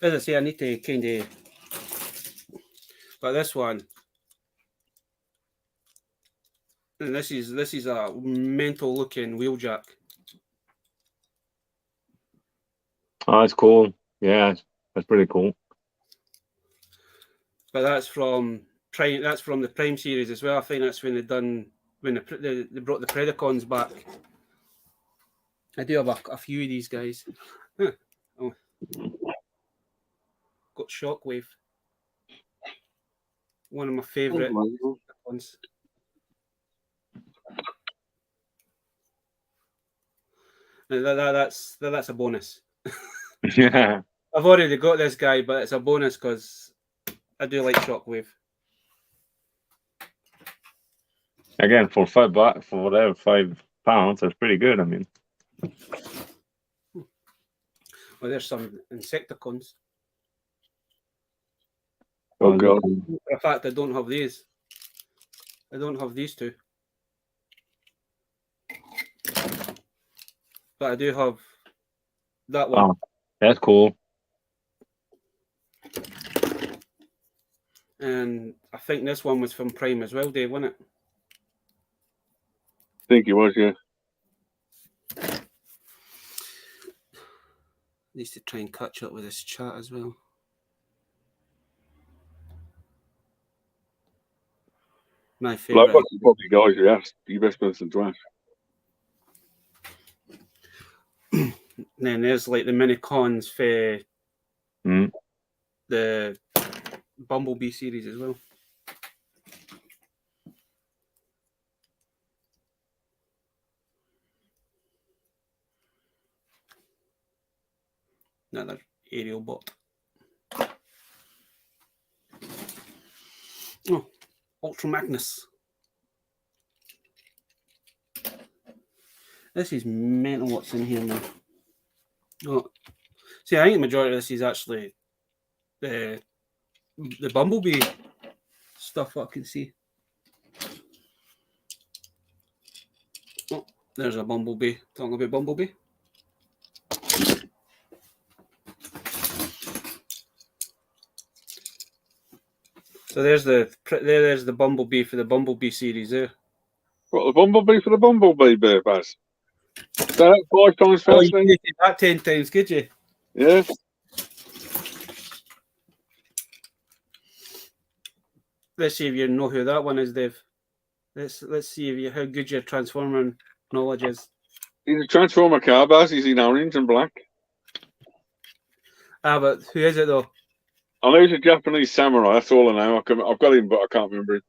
as I say, I need to kind of. But this one, and this is a mental looking wheeljack. Oh, that's cool. Yeah, that's pretty cool. But that's from Prime. That's from the Prime series as well. I think that's when they brought the Predacons back. I do have a few of these guys. Huh. Oh. Got Shockwave. One of my favourite ones. That's a bonus. Yeah. I've already got this guy, but it's a bonus because I do like Shockwave. Again, for £5, for whatever, £5, that's pretty good. I mean, Well, there's some Insecticons. Oh God! In fact, I don't have these. I don't have these two, but I do have that one. Oh, that's cool. And I think this one was from Prime as well, Dave, wasn't it? I think it was, yeah. Needs to try and catch up with this chat as well. My favourite. Like, what's the probably guys you asked? The best person to ask. Then there's like the mini cons for the Bumblebee series as well. Another aerial bot. Oh, Ultra Magnus. This is mental what's in here now. Oh, see, I think the majority of this is actually the Bumblebee stuff I can see. Oh, there's a Bumblebee. Talking about Bumblebee. So there's the Bumblebee for the Bumblebee series there. What, the Bumblebee for the Bumblebee, Bear Bass? That 5 times Oh, fast you thing? did that 10 times, could you? Yeah. Let's see if you know who that one is, Dave. Let's see if how good your Transformer knowledge is. He's a Transformer car, Bass. He's in orange and black. Ah, but who is it though? I know he's a Japanese samurai. That's all I know. I've got him, but I can't remember him.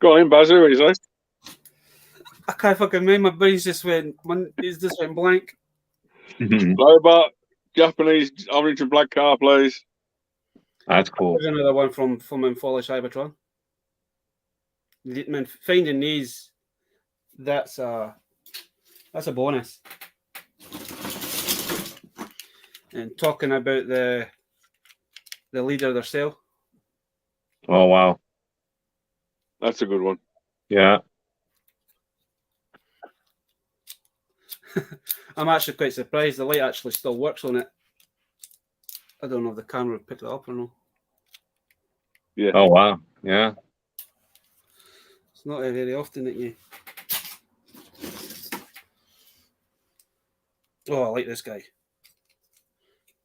Got him, Baz. Who is he? I can't fucking remember. My brain's just went. It's just went blank. Robot, Japanese orange and black car, please. That's cool. There's another one from Infolish Cybertron. Man, finding these, that's a bonus. And talking about the leader themselves. Oh wow, That's a good one. yeah. I'm actually quite surprised the light actually still works on it. I don't know if the camera would pick it up or not. Yeah. Oh wow, yeah. It's not very often that you. Oh, I like this guy.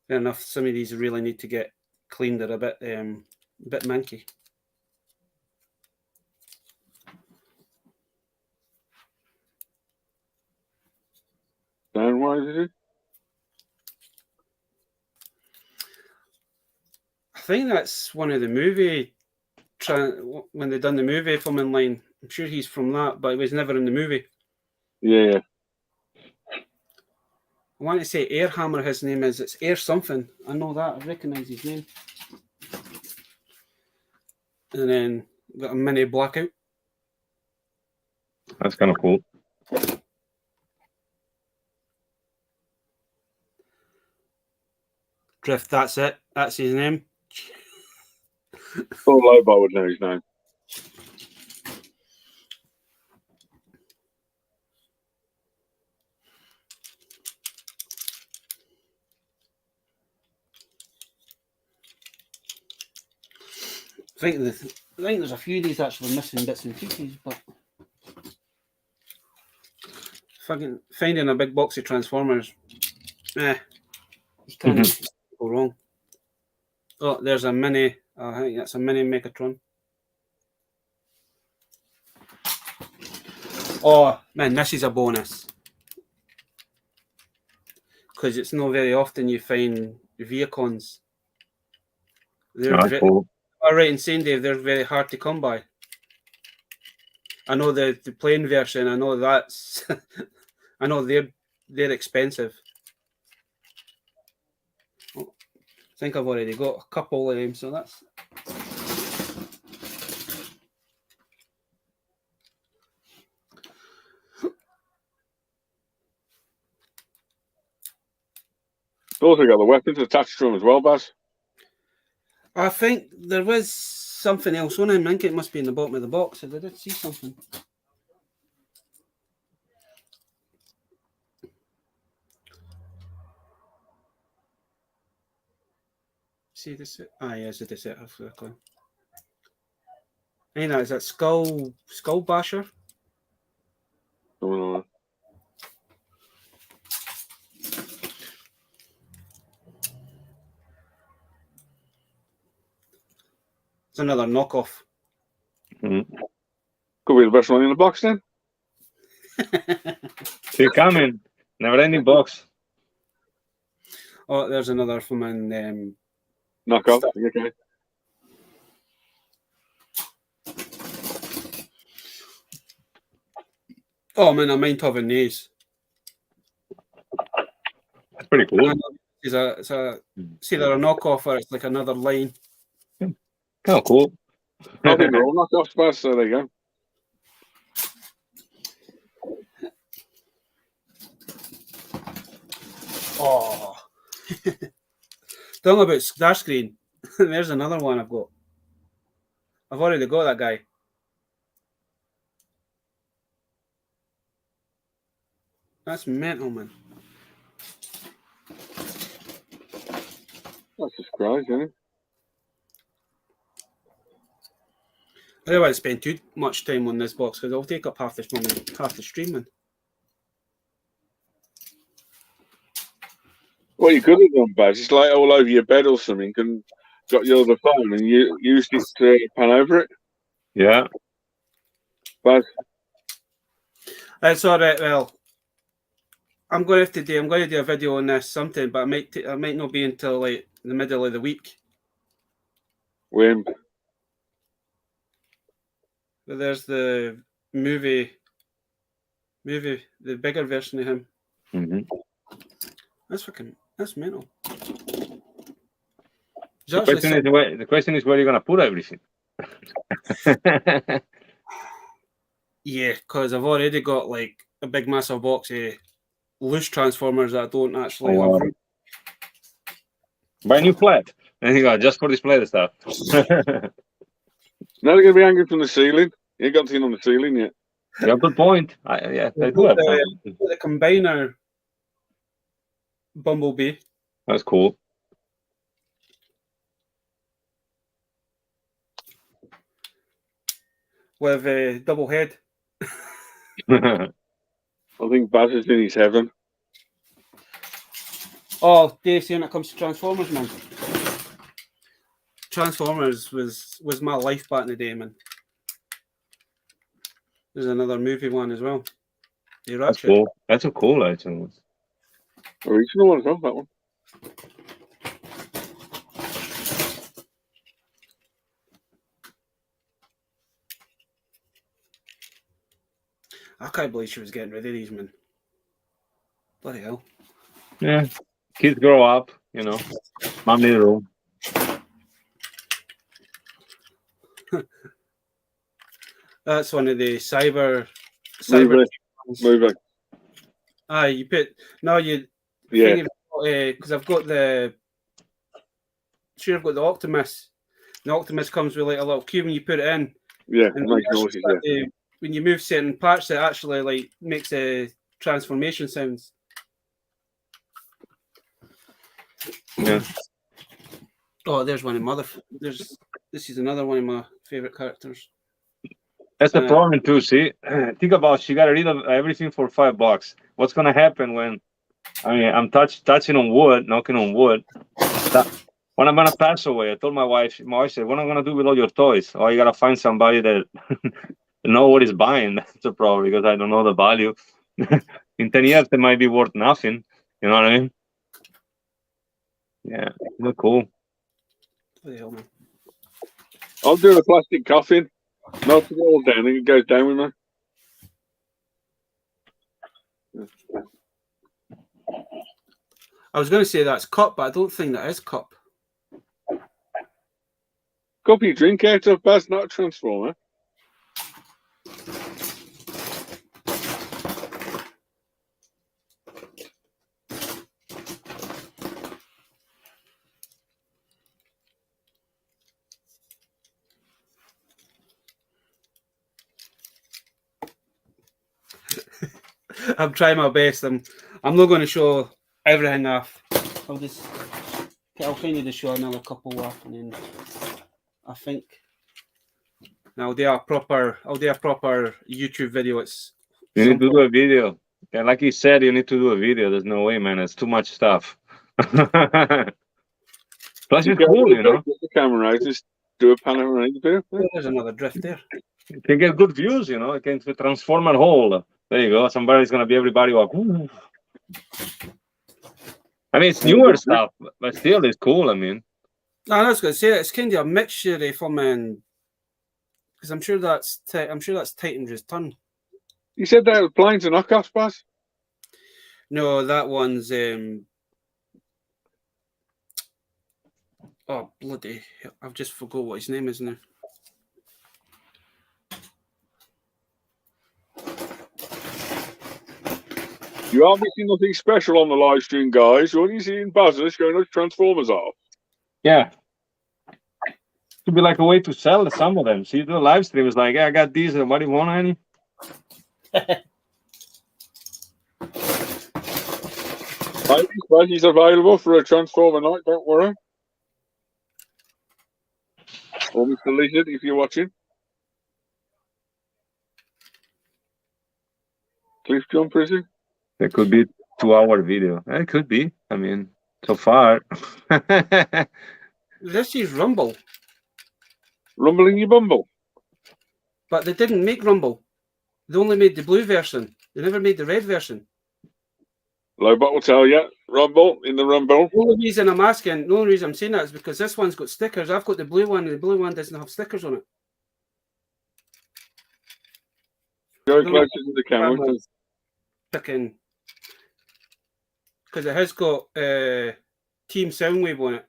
Fair enough. Some of these really need to get cleaned. They're a bit manky. Dan, why is it? I think that's one of the movie. When they done the movie filming line, I'm sure he's from that, but he was never in the movie. Yeah. I want to say Airhammer. His name is. It's Air something. I know that. I recognise his name. And then got a mini blackout. That's kind of cool. Drift. That's it. That's his name. Thought Lobot would know his name. I think there's a few of these actually missing bits and pieces, but fucking finding a big box of Transformers, you can't go wrong. Oh, there's a mini. I think that's a mini Megatron. Oh man, this is a bonus because it's not very often you find Viacons. They're cool. All right, in saying, Dave, they're very hard to come by. I know the plain version. I know that's. I know they're they're expensive. Oh, I think I've already got a couple of them, so that's. Also got the weapons attached to them as well, Baz. I think there was something else on him. I think it must be in the bottom of the box. I did see something. See this? Yes, it is. Hey, now is that Skull Basher? Oh, It's another knockoff. Mm-hmm. Could be the best one in the box then. Keep coming. Never ending box. Oh, there's another from in Knockoff. Okay. Oh man, I mind having these. That's pretty cool. It's either a knockoff or it's like another line. Kind of cool. I think they're all knockoffs, Baz, so there you go. Oh, talking about Starscreen. There's another one I've got. I've already got that guy. That's mental, man. That's a surprise, isn't it? I don't want to spend too much time on this box because it'll take up half the streaming. What you could have done, Baz, is like all over your bed or something and got your other phone and you used it to pan over it. Yeah. Baz. That's all right. Well, I'm going to do a video on this sometime, but I might not be until like the middle of the week. Wimp. But there's the movie, the bigger version of him. Mm-hmm. That's mental. The question is where you're gonna put everything. Yeah, because I've already got like a big massive box of loose Transformers that I don't actually have. Buy a new flat. And you go, just for display the stuff. Now they're going to be hanging from the ceiling. You ain't got anything on the ceiling yet. Yeah, good point. They do have the combiner Bumblebee. That's cool. With a double head. I think Baz is in his heaven. Oh, Dave, see when it comes to Transformers, man. Transformers was my life back in the day, man. There's another movie one as well. That's cool. That's a cool item. Original one as well, that one. I can't believe she was getting rid of these, man. Bloody hell. Yeah. Kids grow up, you know. Mom need a room. That's one of the cyber movie. You put yeah, because I've got the Optimus. The Optimus comes with like a little cube and you put it in. Yeah, and makes noises, when you move certain parts, it actually like makes a transformation sounds. Yeah. Oh, there's one of this is another one of my favorite characters. That's the problem too. See, think about she got rid of everything for $5. What's gonna happen when? I mean, I'm touching on wood, knocking on wood. When I'm gonna pass away, I told my wife. My wife said, "What am I gonna do with all your toys?" Oh, you gotta find somebody that know what is buying. That's the problem because I don't know the value. In 10 years, they might be worth nothing. You know what I mean? Yeah, look cool. What the hell, man? I'll do a plastic coffin. Melt it all down, and it goes down with me. I was going to say that's cup, but I don't think that is cup. Cup you drink out of, Baz, not a transformer. I'm trying my best. I'm not going to show everything off. I'll kind of just show another couple off, and then I think I'll do a proper YouTube video. You need to do a video. Yeah, like you said, you need to do a video. There's no way, man. It's too much stuff. Plus, it's cool, you know. Get the camera out, just do a panoramic video. There's another drift there. You can get good views, you know. You can transform a hole. There you go. Somebody's gonna be everybody like. Ooh. I mean, it's newer stuff, but still, it's cool. I mean, no, I was going to say it's kind of a mixture from, because I'm sure that's Titan's ton. You said that was planes and knockoffs, Baz? No, that one's oh bloody hell, I've just forgot what his name is now. You are missing nothing special on the live stream, guys. What are you seeing Baz showing us Transformers off? Yeah. Could be like a way to sell some of them. See, the live stream is like, yeah, I got these. What do you want, any? He's available for a Transformer night, don't worry. Or Mr. Lizard, if you're watching. Cliff Jumper, is it? It could be 2-hour video. It could be. I mean, so far. This is Rumble. Rumble in your bumble. But they didn't make Rumble. They only made the blue version. They never made the red version. Lobot will tell you. Rumble in the Rumble. The only reason I'm asking, the only reason I'm saying that is because this one's got stickers. I've got the blue one, and the blue one doesn't have stickers on it. Go closer to the camera. Picking, because it has got Team Soundwave on it.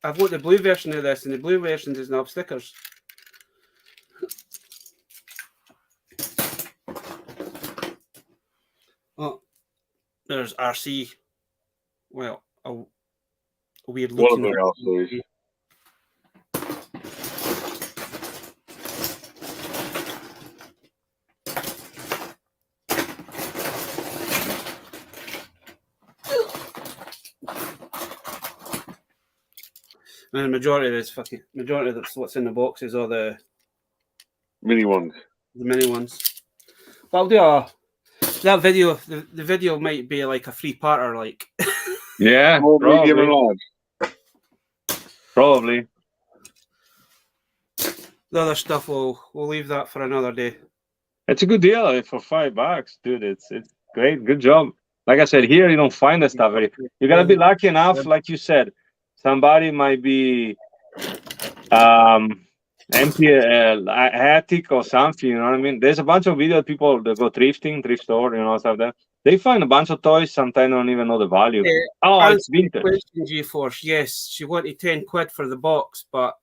I've got the blue version of this, and the blue version doesn't have stickers. Oh, there's RC. Well, a weird looking. What else, please? And the majority of what's in the boxes are the mini ones. The mini ones. But I'll do that video. The video might be like a 3-parter, like. Yeah, probably. Probably. The other stuff we'll leave that for another day. It's a good deal for $5, dude. It's great. Good job. Like I said, here you don't find the stuff. You gotta be lucky enough, like you said. Somebody might be empty attic or something, you know what I mean? There's a bunch of video people that go thrifting, thrift store, you know, stuff like that. They find a bunch of toys, sometimes don't even know the value. It's vintage. GeForce, yes, she wanted 10 quid for the box, but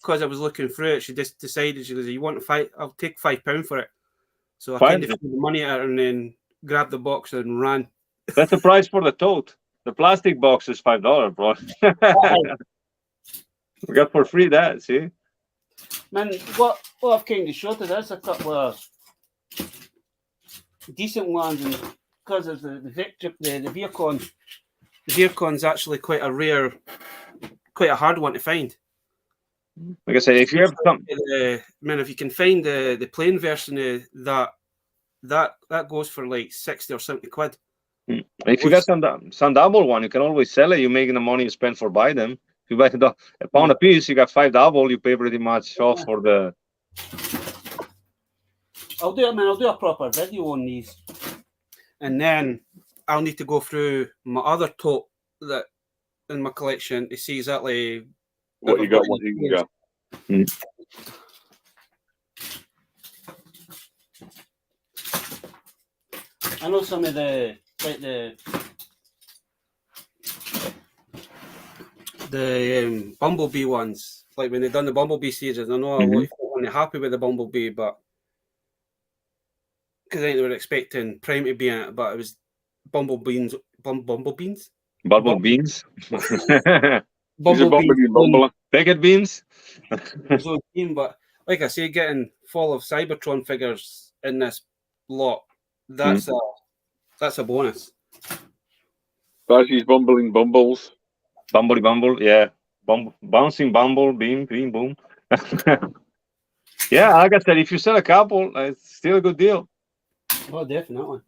because I was looking through it, she just decided, she goes, you want $5? I'll take £5 for it. So I kind of threw the money at her and then grabbed the box and ran. That's the price for the tote. The plastic box is $5, bro. We got for free that, see? Man, what I've kind of shot it is a couple of decent ones, and because there's the Veercon. The Veercon's actually quite a hard one to find. Like I said, if you have some, if you can find the plain version of that goes for like 60 or 70 quid. If you got some double one, you can always sell it. You're making the money you spend for buy them. If you buy a pound a piece, you got 5 double. You pay pretty much off for the. I'll do a proper video on these, and then I'll need to go through my other tote that in my collection to see exactly what you got. What you got. I know some of the the Bumblebee ones, like when they done the Bumblebee series. I know a lot of people weren't happy with the Bumblebee, but because I think they were expecting Prime to be in it, but it was Bumblebees. Bumblebeans. Bumblebees. Packet beans. Team, but like I say, getting Fall of Cybertron figures in this lot, that's a bonus. Bashy's bumbling bumbles. Bumbly bumble, yeah. Bouncing bumble, beam, boom. Yeah, like I said, if you sell a couple, it's still a good deal. Oh, definitely.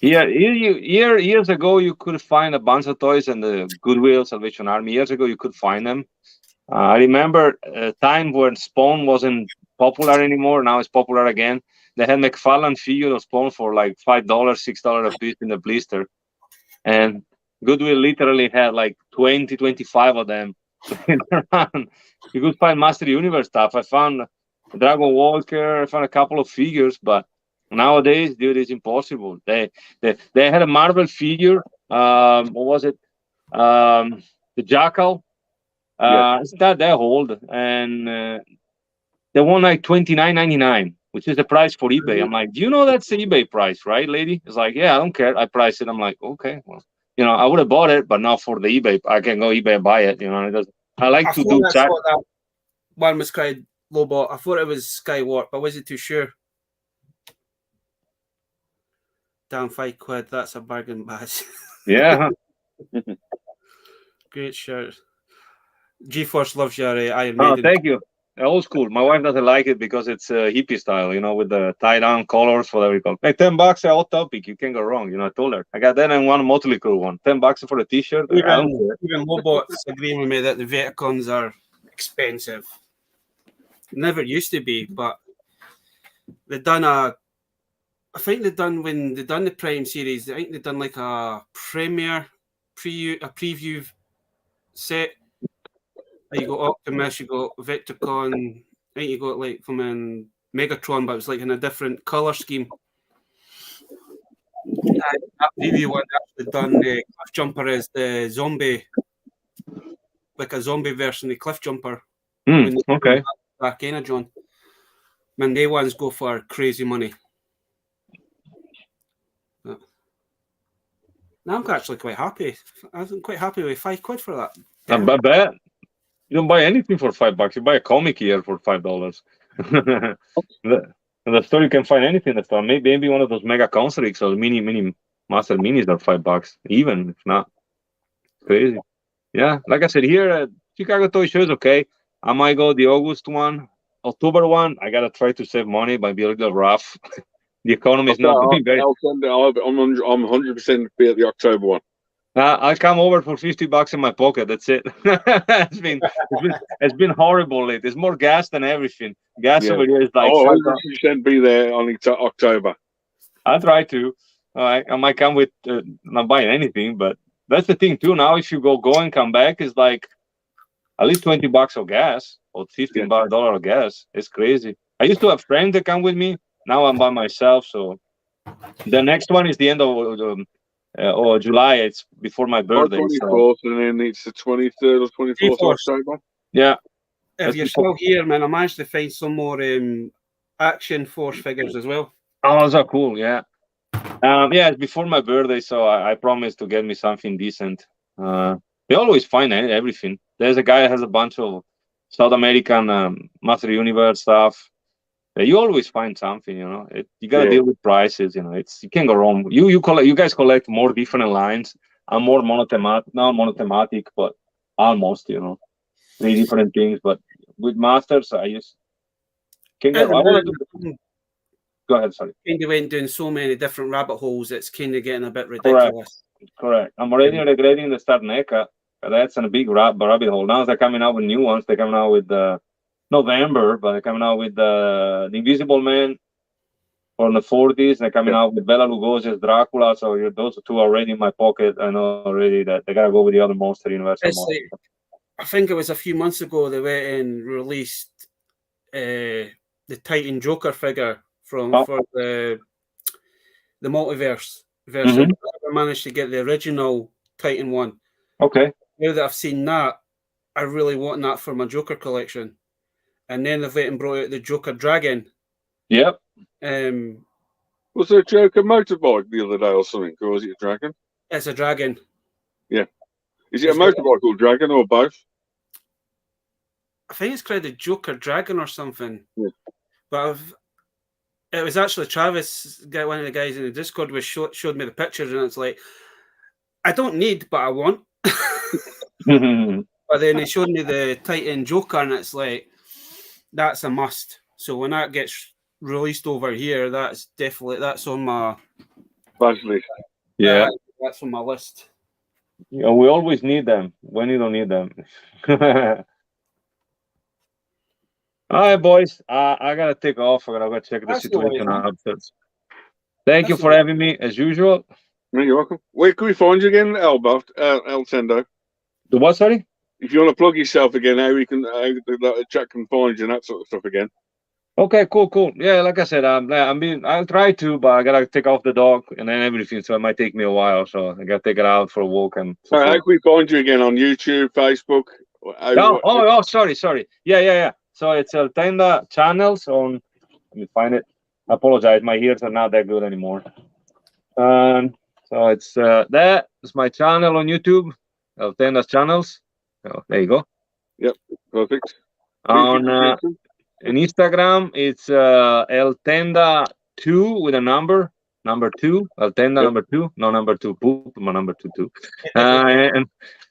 Years ago, you could find a bunch of toys in the Goodwill, Salvation Army. Years ago, you could find them. I remember a time when Spawn wasn't popular anymore. Now it's popular again. They had McFarlane figure of Spawn for like $5, $6 a piece in the blister. And Goodwill literally had like 20, 25 of them. You could find Master Universe stuff. I found Dragon Walker. I found a couple of figures, but nowadays, dude, it's impossible. They had a Marvel figure. What was it? The Jackal. It's not that old, and they won like $29.99, which is the price for eBay. I'm like, do you know that's the eBay price, right, lady? It's like, yeah, I don't care. I priced it. I'm like, okay, well, I would have bought it, but not for the eBay. I can go eBay and buy it. It doesn't. I like to do that. That one was quite low bought. I thought it was Skywarp, but I wasn't too sure. Damn, £5. That's a bargain, Bash. Yeah. Great shirt. G-Force loves your Iron Maiden. Oh, thank you. Old school. My wife doesn't like it because it's hippie style, with the tie-down colors, whatever you call it. Hey, $10, hot topic. You can't go wrong. I told her. I got that and one Motley Crue one. $10 for a T-shirt. Even Lobots agree with me that the Veticons are expensive. Never used to be, but they've done I think when they done the Prime series, I think they've done like a premiere preview set. You got Optimus, you got Vectorcon, I think you got like from in Megatron, but it was like in a different colour scheme. That preview one actually done the Cliff Jumper as the zombie, like a zombie version of Cliff Jumper. Okay. Back in John. Man, they ones go for crazy money. Now I'm actually quite happy. I'm quite happy with £5 for that. I bet. You don't buy anything for $5. You buy a comic here for $5. The store you can find anything in the store. Maybe one of those mega Constricts or mini master minis are $5, even if not. Crazy. Yeah, like I said, here at Chicago Toy Show is okay. I might go the August one, October one. I gotta try to save money, might be a little rough. The economy is not doing very. I'm 100% be at the October one. I'll come over for $50 in my pocket. That's it. it's been horrible lately. It's more gas than everything. Gas over here is like. 100% be there on October. I'll try to. I might come with not buying anything, but that's the thing too. Now, if you go and come back, it's like at least $20 of gas or $15 of gas. It's crazy. I used to have friends that come with me. Now I'm by myself. So the next one is the end of July. It's before my birthday. 24th, and then it's the 23rd or 24th of October. Yeah. If you're still here, man, I managed to find some more Action Force figures as well. Oh, those are cool. Yeah. It's before my birthday, so I promised to get me something decent. They always find everything. There's a guy that has a bunch of South American Master Universe stuff. You always find something, you gotta deal with prices, you can't go wrong. You guys collect more different lines. I'm more monothematic, but almost, three different things. But with Masters, I just can't go. Go ahead, sorry. Kind of went down so many different rabbit holes, it's kind of getting a bit ridiculous. Correct. I'm already regretting the start NECA. That's a big rabbit hole. Now they're coming out with new ones. They're coming out with November, but they're coming out with the Invisible Man from the 40s. They're coming out with Bela Lugosi's Dracula. So those two are already in my pocket. I know already that they gotta go with the other Monster Universal. I think it was a few months ago they went and released the Titan Joker figure for the multiverse version. I never managed to get the original Titan one. Okay. Now that I've seen that, I really want that for my Joker collection. And then they've went and brought out the Joker Dragon. Yep. Was there a Joker motorbike the other day or something, or was it a dragon? It's a dragon. Yeah. Is it a motorbike or dragon or both? I think it's called the Joker Dragon or something. Yeah. But it was actually Travis, one of the guys in the Discord, was showed me the pictures, and it's like, I don't need, but I want. But then he showed me the Titan Joker, and it's like, that's a must. So when that gets released over here, that's on my list. Yeah, that's on my list. Yeah, we always need them when you don't need them. All right, boys. I gotta take off. I gotta go check the situation out. Thank you for having me as usual. No, you're welcome. Where can we find you again, El Tendo? The what, sorry? If you want to plug yourself again, how the chat can find you and that sort of stuff again. Okay, cool. Yeah, like I said, I'll try to, but I gotta take off the dog and then everything, so it might take me a while. So I gotta take it out for a walk and. So how can we find you again on YouTube, Facebook? Sorry. Yeah. So it's El Tenda channels on. Let me find it. I apologize, my ears are not that good anymore. So it's that's my channel on YouTube, El Tenda's channels. Oh, there you go. Yep, perfect. On Instagram, it's El Tenda 2 with a number 2. El Tenda number 2, no number 2. Poop, my number 2.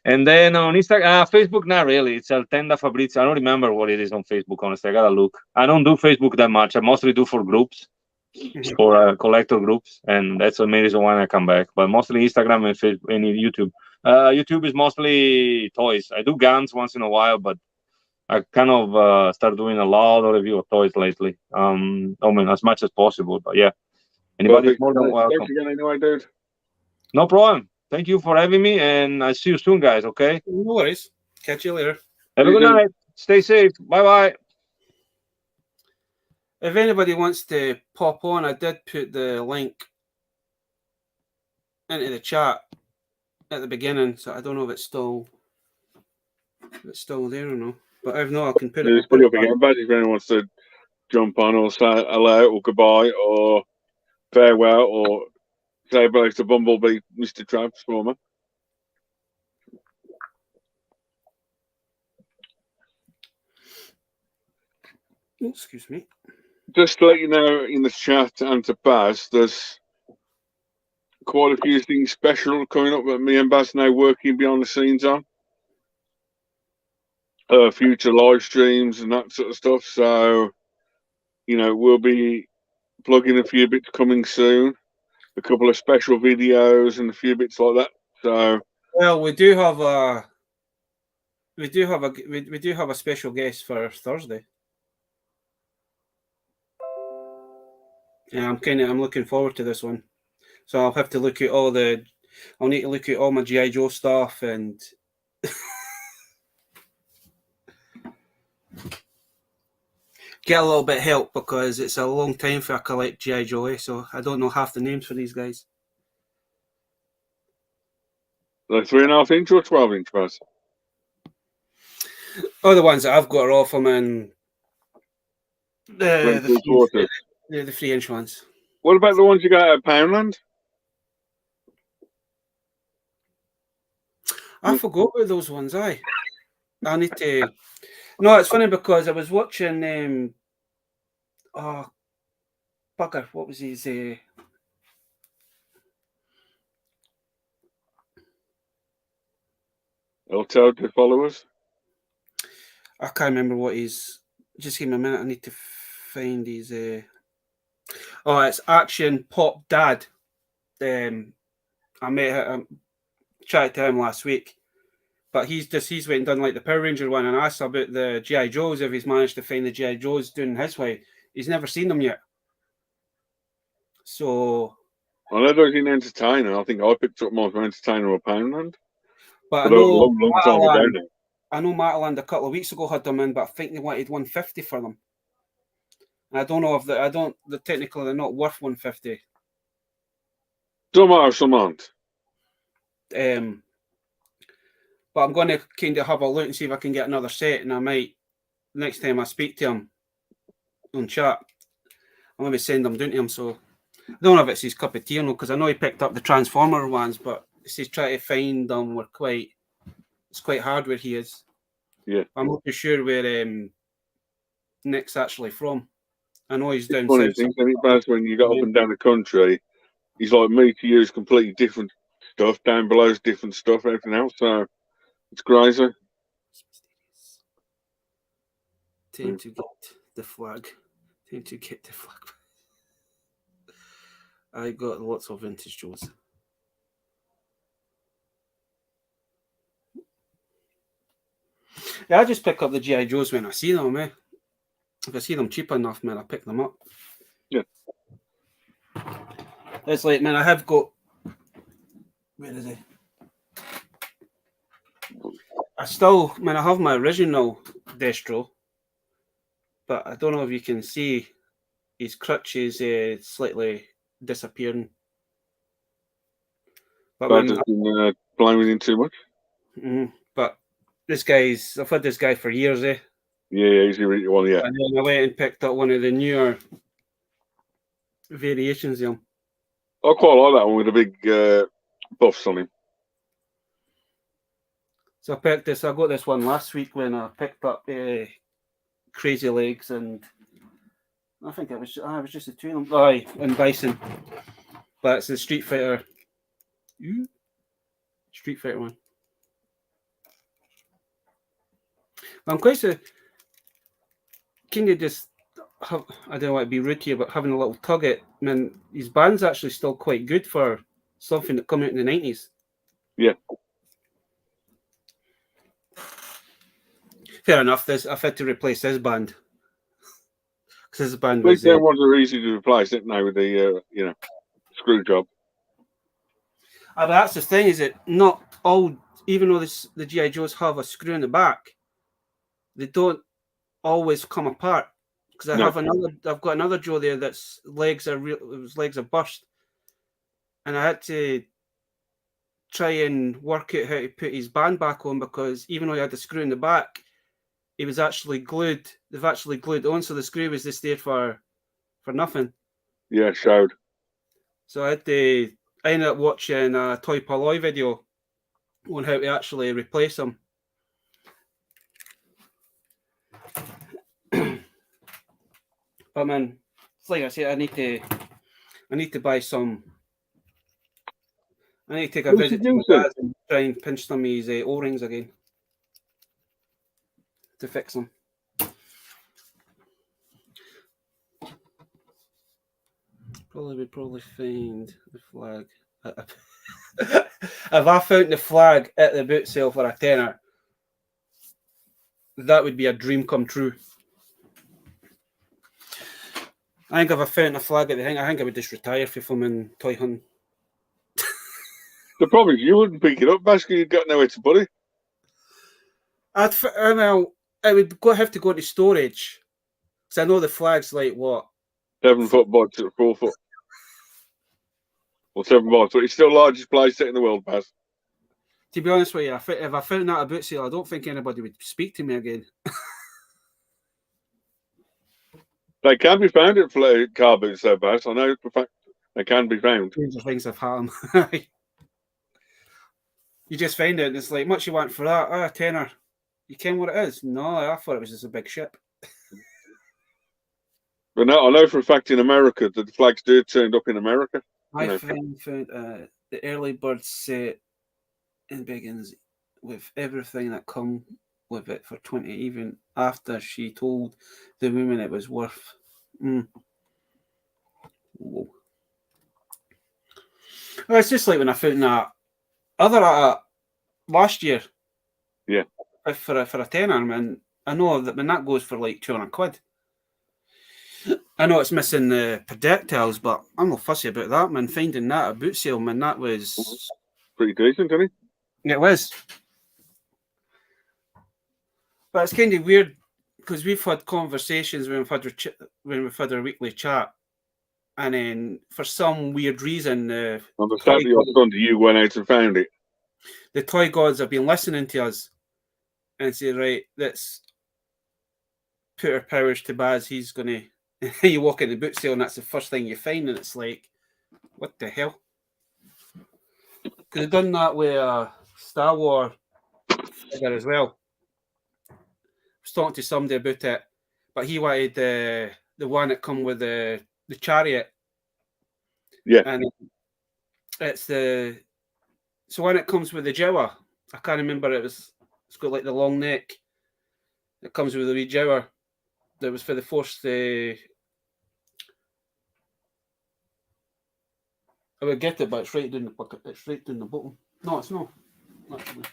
And then on Instagram, Facebook, not really. It's El Tenda Fabrizio. I don't remember what it is on Facebook. Honestly, I gotta look. I don't do Facebook that much. I mostly do for groups, for collector groups, and that's the main reason why I come back. But mostly Instagram and Facebook and YouTube. YouTube is mostly toys. I do guns once in a while, but I kind of start doing a lot of review of toys lately. I mean, as much as possible. But yeah, anybody's more than welcome. Thanks again, anyway, dude. No problem. Thank you for having me, and I'll see you soon, guys. Okay. No worries. Catch you later. Have a good night. Stay safe. Bye. If anybody wants to pop on, I did put the link into the chat at the beginning, so I don't know if it's still there or not. But if not, I can put it. Just put it up again. But if anyone wants to jump on or say hello or goodbye or farewell or say hello to Bumblebee, Mr. Transformer. Excuse me. Just to let you know in the chat and to Baz, there's quite a few things special coming up that me and Baz now working behind the scenes on. Future live streams and that sort of stuff. So, we'll be plugging a few bits coming soon. A couple of special videos and a few bits like that. So, well, we do have a special guest for Thursday. Yeah, I'm looking forward to this one. So I'll have to look at I'll need to look at all my G.I. Joe stuff and get a little bit of help because it's a long time for I collect G.I. Joe, so I don't know half the names for these guys. Like 3.5 inch or 12 inch, Baz? Oh, the ones that I've got are all from the 3-inch ones. What about the ones you got at Poundland? I forgot about those ones. I need to. No, it's funny because I was watching. Bugger! What was his? I'll tell the followers. I can't remember what he's. Just give me a minute. I need to find his. It's Action Pop Dad. I met chatted to him last week, but he's went and done like the Power Ranger one, and asked about the G.I. Joes if he's managed to find the G.I. Joes doing his way. He's never seen them yet. So I know those in Entertainer. I think I picked up more from Entertainer or Poundland. But I know Mataland a couple of weeks ago had them in, but I think they wanted 150 for them. And I don't know if technically they're not worth 150. Some are, some aren't. But But I'm going to kind of have a look and see if I can get another set, and I might, next time I speak to him on chat, I'll maybe send them down to him. So I don't know if it's his cup of tea or no, because I know he picked up the Transformer ones, but he's trying to find them. It's quite hard where he is. Yeah. I'm not too sure where Nick's actually from. I know he's down Funny south. thing, and it does when you go up and down the country. He's like me to use completely different stuff. Down below is different stuff, everything else. So it's crazy. Time to get the flag. I got lots of vintage Joes. Yeah, I just pick up the G.I. Joes when I see them, eh? If I see them cheap enough, man, I pick them up. Yeah. It's like, man, I have got... Where is he? I have my original Destro, but I don't know if you can see his crutch is slightly disappearing. But Bad has been blowing in too much. But I've had this guy for years, eh? Yeah, he's the one, yeah. And then I went and picked up one of the newer variations of him. I quite like that one with the big buffs on him. So I got this one last week when I picked up Crazy Legs, and I think it was just the two of them. Aye, and Bison. But it's the Street Fighter one. I'm quite kind of just I don't want to be rude here, but having a little tug at, man, his band's actually still quite good for something that came out in the 90s. Yeah. Fair enough. I've had to replace his band. Because his band These was... ones are easy to replace, didn't they, with the, screw job. But that's the thing, is it not all, even though the G.I. Joes have a screw in the back, they don't always come apart. Because I've got another Joe there that's legs are burst, and I had to try and work out how to put his band back on, because even though he had the screw in the back, he was actually glued. They've actually glued on, so the screw was just there for nothing. Yeah, showed. So I ended up watching a Toy Palloy video on how to actually replace them. But man, it's like I said, I need to buy some. I need to take a visit to my dad and try and pinch some of his O-rings again to fix them. Probably find the flag. If I found the flag at the boot sale for a tenner, that would be a dream come true. I think if I found a flag at the thing, I think I would just retire from in toy hunting. The problem is you wouldn't pick it up, basically. You've got nowhere to put it. I would have to go to storage, because I know the flag's like what? 7 foot by 4 foot. Or 7 by 3. It's still the largest play set in the world, Baz. To be honest with you, if I found that at boot sale, I don't think anybody would speak to me again. They can be found at car boots, though, Baz. I know for a fact they can be found. Stranger things have happened. You just find it, and it's like, much you want for that? A tenner. You ken what it is? No, I thought it was just a big ship. But no, I know for a fact in America that the flags do turned up in America. I found the early bird set in Biggins with everything that come with it for 20, even after she told the woman it was worth. Whoa. Well, it's just like when I found that other last year. Yeah. For a tenner, man. I know that when that goes for like £200. I know it's missing the projectiles, but I'm not fussy about that, man. Finding that at boot sale, man, that was pretty decent, isn't it? It was. But it's kind of weird because we've had conversations when we've had our weekly chat, and then for some weird reason, on the Saturday or Sunday, you went out and found it. the toy gods have been listening to us and say, right, let's put our powers to Baz. He's going to... You walk in the boot sale and that's the first thing you find, and it's like, what the hell? Because they've done that with Star Wars figure as well. I was talking to somebody about it, but he wanted the one that come with the chariot. Yeah. And it's the... So when it comes with the Jawa, I can't remember, it's got like the long neck. It comes with the wee Jawa. That was for the Force. I would get it, but it's right down the bucket. It's right down the bottom. No, it's not. Actually.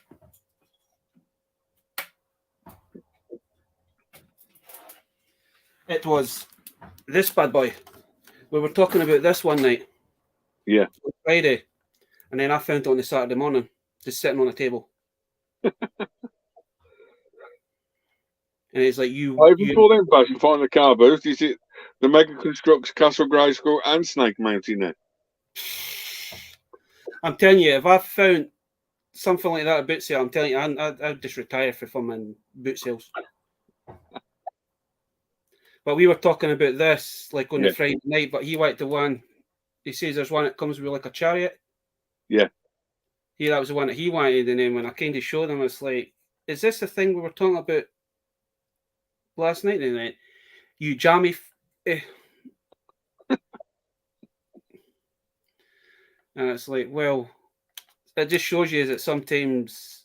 It was this bad boy. We were talking about this one night. Yeah. On Friday. And then I found it on the Saturday morning, just sitting on a table. And it's like I even pulled in back and find the car booth. Is it the Mega Constructs Castle Grayskull and Snake Mountain there? I'm telling you, if I found something like that at boot sale, I'm telling you, I'd just retire from in boot sales. But we were talking about this like on the Friday night, but he went to one. He says there's one that comes with like a chariot. Yeah. That was the one that he wanted, and then when I kind of showed him, it's like, is this the thing we were talking about last night? And then you jammy. And it's like, well, it just shows you that sometimes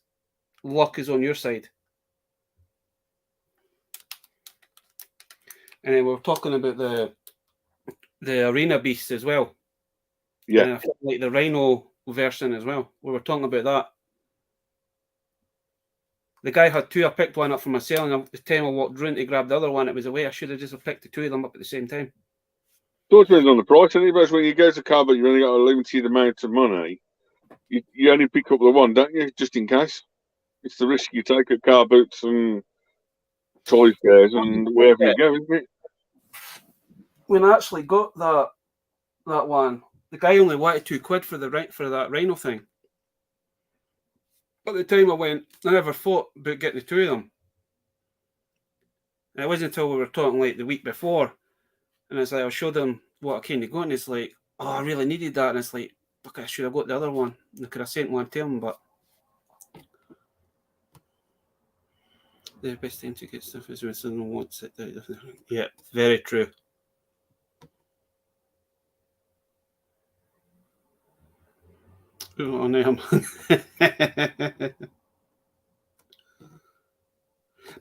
luck is on your side. And then we were talking about the arena beast as well. Yeah. And I felt like the rhino version as well. We were talking about that. The guy had two. I picked one up for myself, and the time I walked round to grab the other one, it was away. I should have just picked the two of them up at the same time. It all depends on the price, and because when you go to car, but you only got a limited amount of money, you only pick up the one, don't you? Just in case. It's the risk you take at car boots and toy fairs and wherever you go, isn't it? When I actually got that one, the guy only wanted £2 for that rhino thing. At the time I went, I never thought about getting the two of them. And it wasn't until we were talking like the week before, and it's like I showed him what I kind of got, and it's like, oh, I really needed that, and it's like, fuck, I should have got the other one. I could have sent one to him, but the best time to get stuff is when someone wants it. Yeah, very true. Oh, no.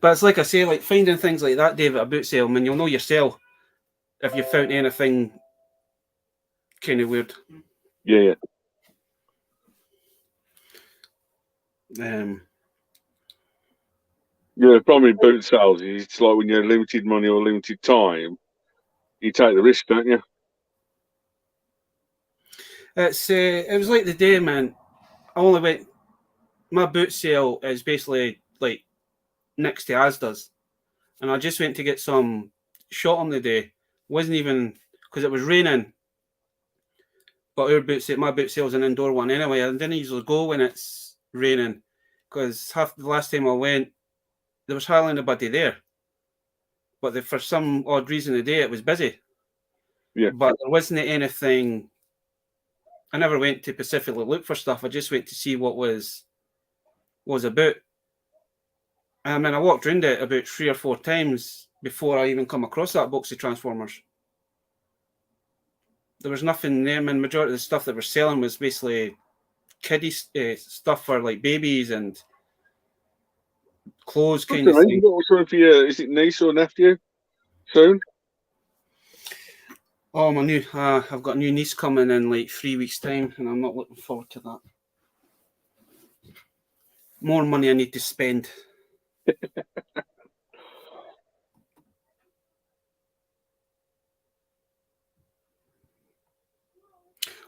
But it's like I say, like finding things like that, David, at a boot sale, I mean, you'll know yourself if you found anything kind of weird. Yeah. Yeah, the problem with boot sales is it's like when you have limited money or limited time, you take the risk, don't you? It was like the day, man. I only went. My boot sale is basically like next to Asda's, and I just went to get some shot on the day. Wasn't even because it was raining. But my boot sale is an indoor one anyway. I didn't usually go when it's raining because the last time I went, there was hardly anybody there. But for some odd reason today, it was busy. Yeah. But there wasn't anything. I never went to specifically look for stuff. I just went to see what was about. I mean, I walked around it about 3 or 4 times before I even come across that box of Transformers. There was nothing there. I mean, majority of the stuff that we're selling was basically kiddie stuff for like babies and clothes kind of thing. What's wrong for you? Is it niece or nephew soon? Oh, my new! I've got a new niece coming in like 3 weeks' time, and I'm not looking forward to that. More money I need to spend.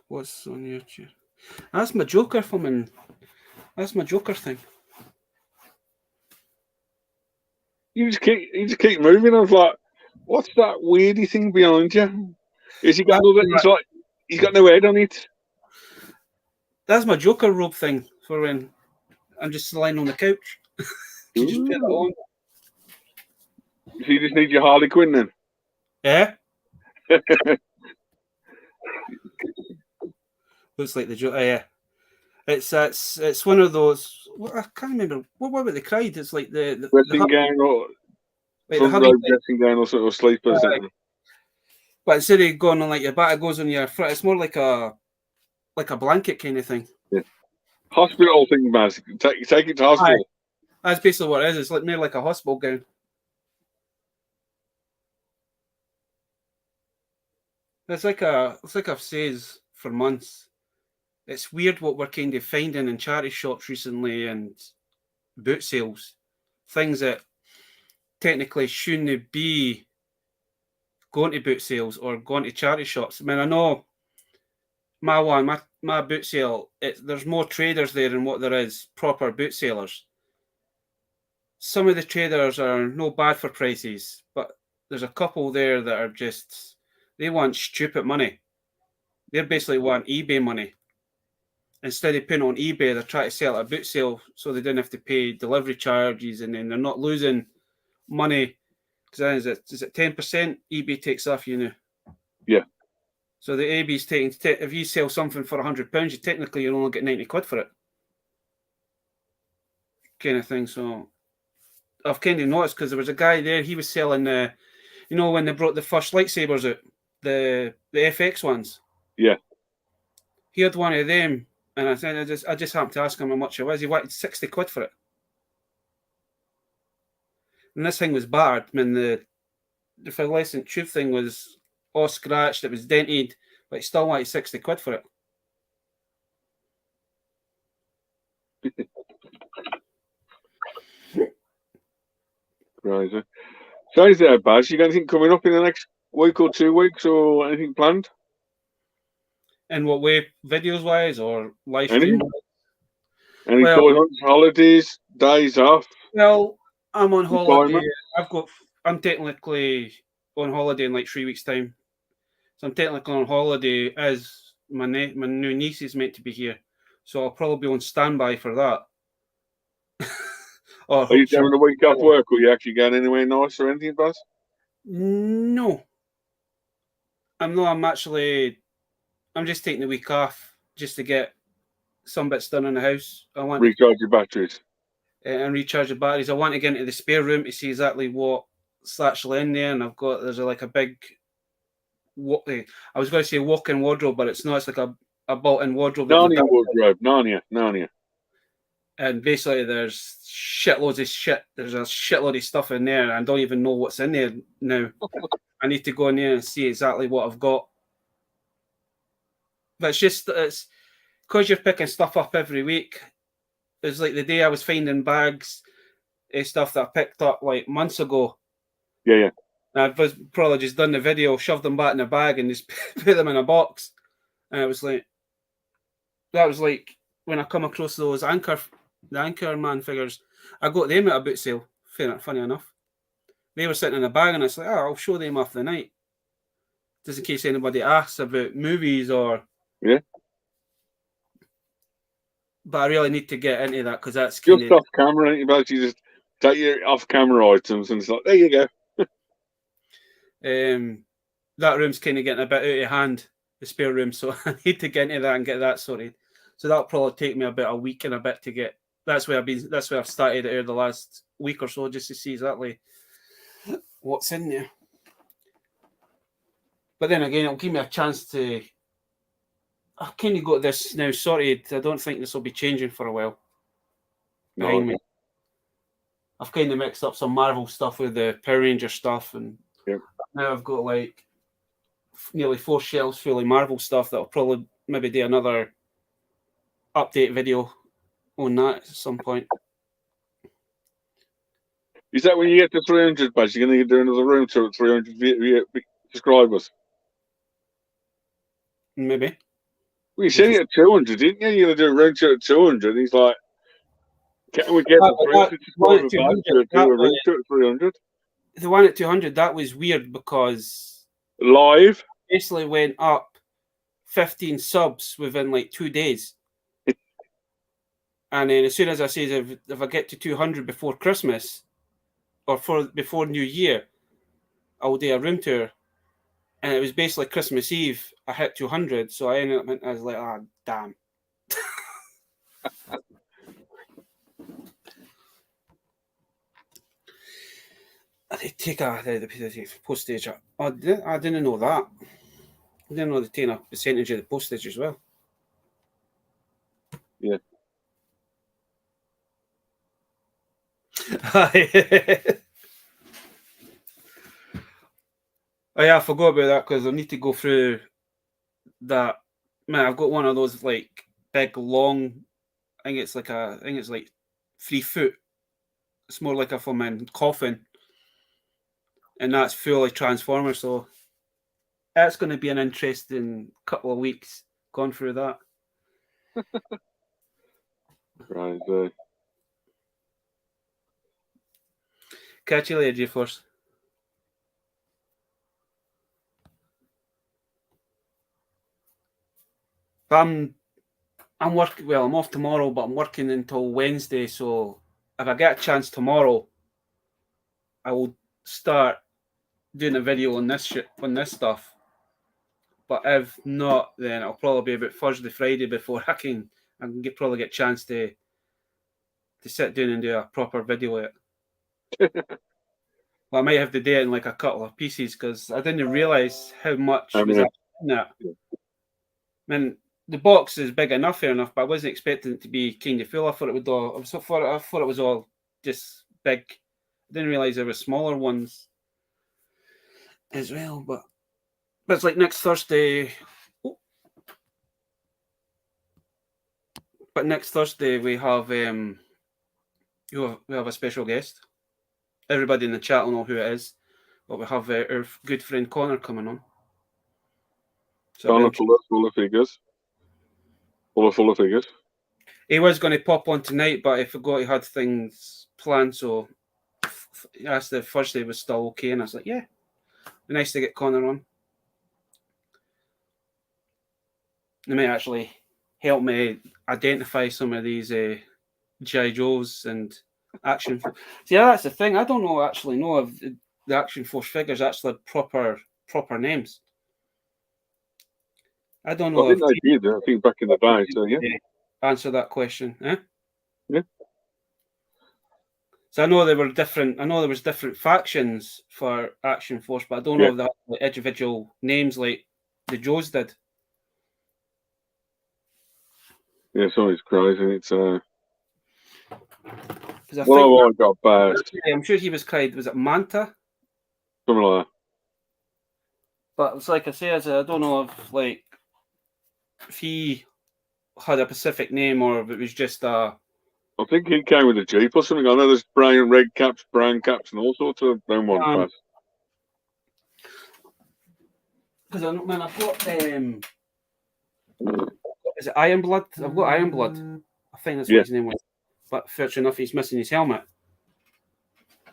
What's on your chair? That's my Joker thing. You just keep moving. I was like, what's that weirdy thing behind you? Is he got another? It's like he's got no head on it. That's my Joker robe thing for when I'm just lying on the couch. You just put it on. So you just need your Harley Quinn then? Yeah. Looks like the joke. Yeah. It's one of those. I can't remember what they cried. It's like the Dressing gown or like front row dressing gown or sort of sleepers. But instead of going on like your back, it goes on your front. It's more like a blanket kind of thing. Yeah. Hospital thing, basically. Take it to hospital. That's basically what it is. It's like more like a hospital gown. It's like I've said for months. It's weird what we're kind of finding in charity shops recently and boot sales. Things that technically shouldn't be going to boot sales or going to charity shops. I mean, I know my boot sale, there's more traders there than what there is proper boot sellers. Some of the traders are no bad for prices, but there's a couple there that are just, they want stupid money. They basically want eBay money. Instead of putting on eBay, they're trying to sell at a boot sale so they don't have to pay delivery charges, and then they're not losing money. Because is it 10% eBay takes off you now? Yeah. So the AB's taking, if you sell something for £100, you technically you'll only get 90 quid for it. Kind of thing. So I've kind of noticed because there was a guy there, he was selling, when they brought the first lightsabers out, the FX ones. Yeah. He had one of them, and I just happened to ask him how much it was. He wanted 60 quid for it. And this thing was battered. I mean, the fluorescent tube thing was all scratched, it was dented, but he still wanted 60 quid for it. Crazy. So is there, Baz? You got anything coming up in the next week or 2 weeks or anything planned? In what way? Videos wise or live stream? Any holidays, days off? Well, I'm on holiday. I'm technically on holiday in like 3 weeks' time. So I'm technically on holiday as my new niece is meant to be here. So I'll probably be on standby for that. Are you having a week off work, or are you actually going anywhere nice or anything, Baz? No. I'm just taking the week off just to get some bits done in the house. I want recharge your batteries. And recharge the batteries. I want to get into the spare room to see exactly what's actually in there. And there's a big, I was going to say walk-in wardrobe, but it's not. It's like a built-in wardrobe. Narnia wardrobe. Narnia. And basically there's shitloads of shit. There's a shitload of stuff in there. And I don't even know what's in there now. I need to go in there and see exactly what I've got. But it's because you're picking stuff up every week. It's like the day I was finding bags, stuff that I picked up like months ago. Yeah. I've probably just done the video, shoved them back in a bag and just put them in a box. And it was like, that was like when I come across those Anchor Man figures, I got them at a boot sale, funny enough. They were sitting in a bag and it's like, I'll show them off the night. Just in case anybody asks about movies or... Yeah. But I really need to get into that because that's kind of... Just off camera, ain't you? You just take your off-camera items and it's like, there you go. That room's kind of getting a bit out of hand, the spare room, so I need to get into that and get that sorted. So that'll probably take me about a week and a bit to get... That's where I've started over the last week or so, just to see exactly what's in there. But then again, it'll give me a chance to... I've kind of got this now sorted. I don't think this will be changing for a while. Behind me. I've kind of mixed up some Marvel stuff with the Power Ranger stuff, and now I've got like nearly 4 shelves full of Marvel stuff that I'll probably maybe do another update video on that at some point. Is that when you get to 300, Baz, you're going to do another room tour at 300 subscribers? Maybe. Well, you said it at 200, didn't you? You're going to do a room tour at 200. He's like, can we get the 300 subscribers to do a room tour at 300? The one at 200, that was weird because... Live? Basically went up 15 subs within like 2 days. And then as soon as I say if I get to 200 before Christmas or before New Year, I will do a room tour. And it was basically Christmas Eve. I hit 200, so I ended up. I was like, damn. They take the postage. I didn't know that. I didn't know they take a percentage of the postage as well. Yeah. Oh yeah, I forgot about that because I need to go through that. Man, I've got one of those like big long. I think it's like 3 foot. It's more like a full-man coffin, and that's fully Transformer. So that's going to be an interesting couple of weeks going through that. Right. Catch you later, G-Force. I'm working. Well, I'm off tomorrow, but I'm working until Wednesday. So if I get a chance tomorrow, I will start doing a video on this stuff. But if not, then it'll probably be about Thursday, Friday before I can probably get a chance to sit down and do a proper video of it. Well, I might have to do it in like a couple of pieces because I didn't realise how much was in that. I mean, the box is big enough, fair enough, but I wasn't expecting it to be kind of full. I thought it was all just big. I didn't realise there were smaller ones as well. But it's like next Thursday. But next Thursday we have we have a special guest. Everybody in the chat will know who it is. But we have our good friend Connor coming on. So Connor full of figures. Full of figures. He was going to pop on tonight, but I forgot he had things planned. So he asked if Thursday was still okay, and I was like, yeah, be nice to get Connor on. They might actually help me identify some of these G.I. Joes and Action Force. See, that's the thing. I don't actually know if the Action Force figures actually proper names. I don't know. I think they did. I think back in the day. So yeah. Answer that question. Yeah. So I know there were different. I know there was different factions for Action Force, but I don't know if they had individual names like the Joes did. Yeah, it's always crazy. It's Because I got bad. I'm sure he was cried. Was it Manta? Something like that. But it's like I say, I don't know if he had a specific name or if it was just a. I think he came with a Jeep or something. I know there's red caps, brown caps, and all sorts of brown ones. Because I've got is it Iron Blood? I've got Iron Blood. I think that's what his name was. But fortunately enough, he's missing his helmet.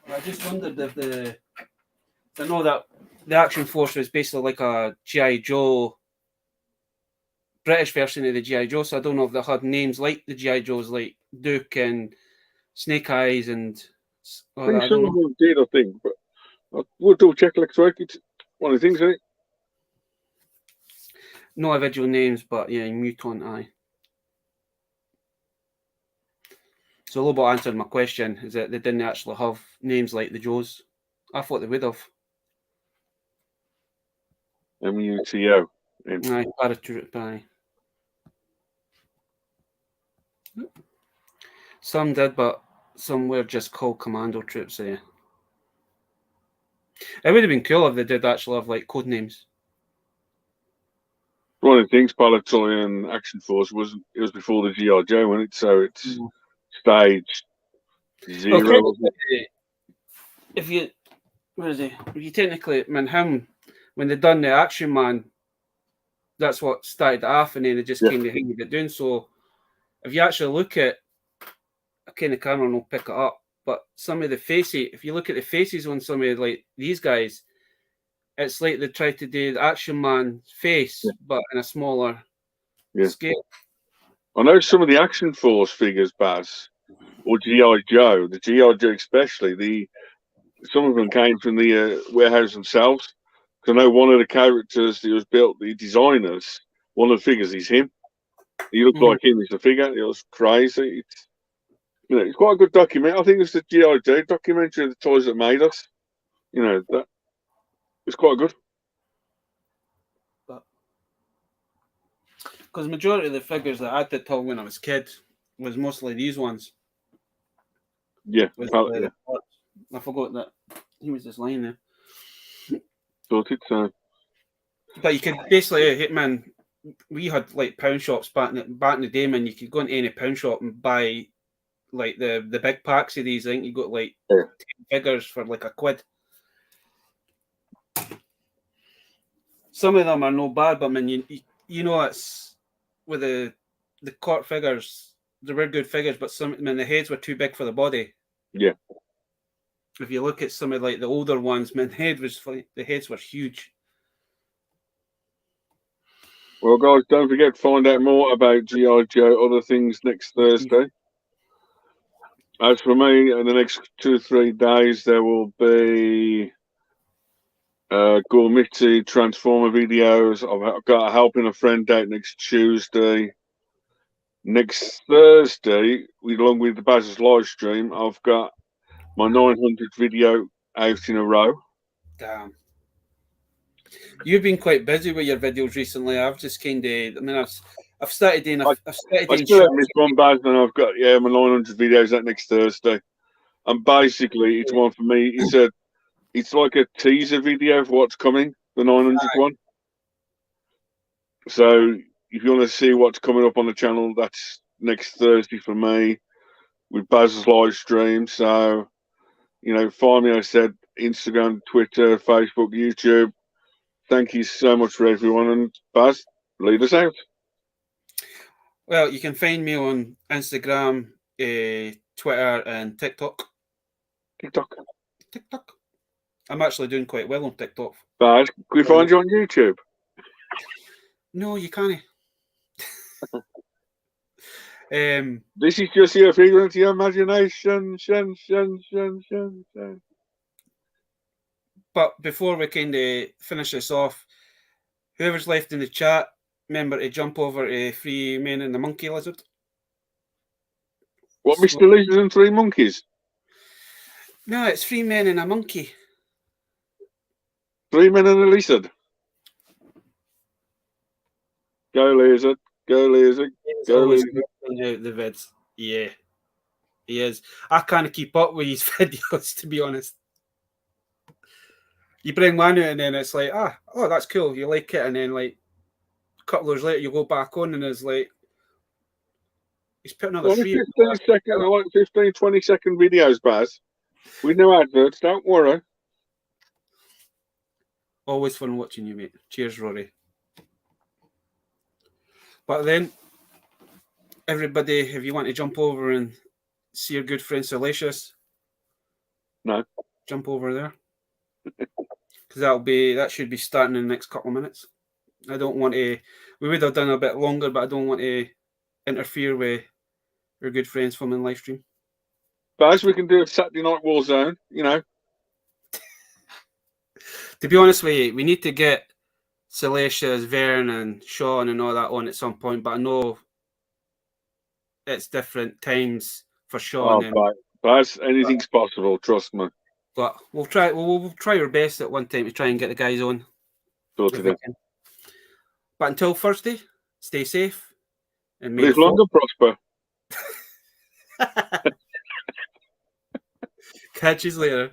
I just wondered if I know that the Action Force was basically like a G.I. Joe, British version of the G.I. Joe, so I don't know if they had names like the G.I. Joes, like Duke and Snake Eyes and. I think some of them did, I think, but we'll double check next week. It's one of the things, isn't it? No individual names, but yeah, Mutant Eye. So Lobo answered my question, is that they didn't actually have names like the Joes. I thought they would have. MUTO. Aye, paratroop, aye. Some did, but some were just called commando troops there. It would have been cool if they did actually have like code names. One of the things, Palatoy and Action Force was before the G.I. Joe, wasn't it? So it's stage 0. Okay. If you technically, him when they done the Action Man, that's what started off, and then they just kind of hanged it down. So if you actually look at, the camera will pick it up, but some of the faces, if you look at the faces on some of like these guys, it's like they tried to do the Action Man face, but in a smaller scale. I know some of the Action Force figures, Baz, or G.I. Joe, the G.I. Joe especially, some of them came from the warehouse themselves. Because I know one of the characters that was built, the designers, one of the figures is him. He looked like him as the figure. It was crazy. It's quite a good documentary. I think it's the G.I. Joe documentary of the toys that made us. That it's quite good. Because the majority of the figures that I did till when I was a kid was mostly these ones. Yeah, I forgot that he was just lying there. Sorted. So, but you could basically, Hitman. We had like pound shops back in the day, man. You could go into any pound shop and buy like the big packs of these. I think you got like 10 figures for like £1. Some of them are no bad, but man, you know it's with the court figures. They were good figures, but the heads were too big for the body. Yeah. If you look at some of like the older ones, man, the heads were huge. Well, guys, don't forget to find out more about G.I. Joe, other things next Thursday. As for me, in the next 2 or 3 days, there will be Gormity Transformer videos. I've got a Helping a Friend date next Tuesday. Next Thursday, along with the Baz's live stream, I've got my 900th video out in a row. Damn. You've been quite busy with your videos recently. I've just kind of, I've started doing. I still have missed one, Baz, and I've got my 900 videos out next Thursday. And basically, it's one for me. It's like a teaser video for what's coming, the 900th one. So if you want to see what's coming up on the channel, that's next Thursday for me with Baz's live stream. So, find me, I said, Instagram, Twitter, Facebook, YouTube. Thank you so much for everyone. And Baz, lead us out. Well, you can find me on Instagram, Twitter, and TikTok. TikTok. I'm actually doing quite well on TikTok. Baz, can we find you on YouTube? No, you can't. This is just your figment of your imagination. But before we kind of finish this off, whoever's left in the chat, remember to jump over to 3 Men and the Monkey Lizard. What, Mr. Lizard and 3 Monkeys? No, it's 3 Men and a Monkey. 3 Men and a Lizard. Go Lizard, go Lizard, go Lizard. The vids. Yeah, he is. I can't keep up with his videos, to be honest. You bring one out and then it's like, oh, that's cool. You like it, and then like a couple hours later you go back on and it's like he's put another 3. 15, 20 second videos, Baz. With no adverts, don't worry. Always fun watching you, mate. Cheers, Rory. But then, everybody, if you want to jump over and see your good friend Salacious, jump over there. Because that should be starting in the next couple of minutes. I don't want to. We would have done a bit longer, but I don't want to interfere with your good friends from the live stream. Baz, we can do a Saturday Night Warzone, To be honest with you, we need to get Salacious, Vern, and Sean and all that on at some point, but I know it's different times for Sean. Baz, anything's possible, trust me. But we'll try. We'll try our best at one time to try and get the guys on. But until Thursday, stay safe and live long and prosper. Catch you later.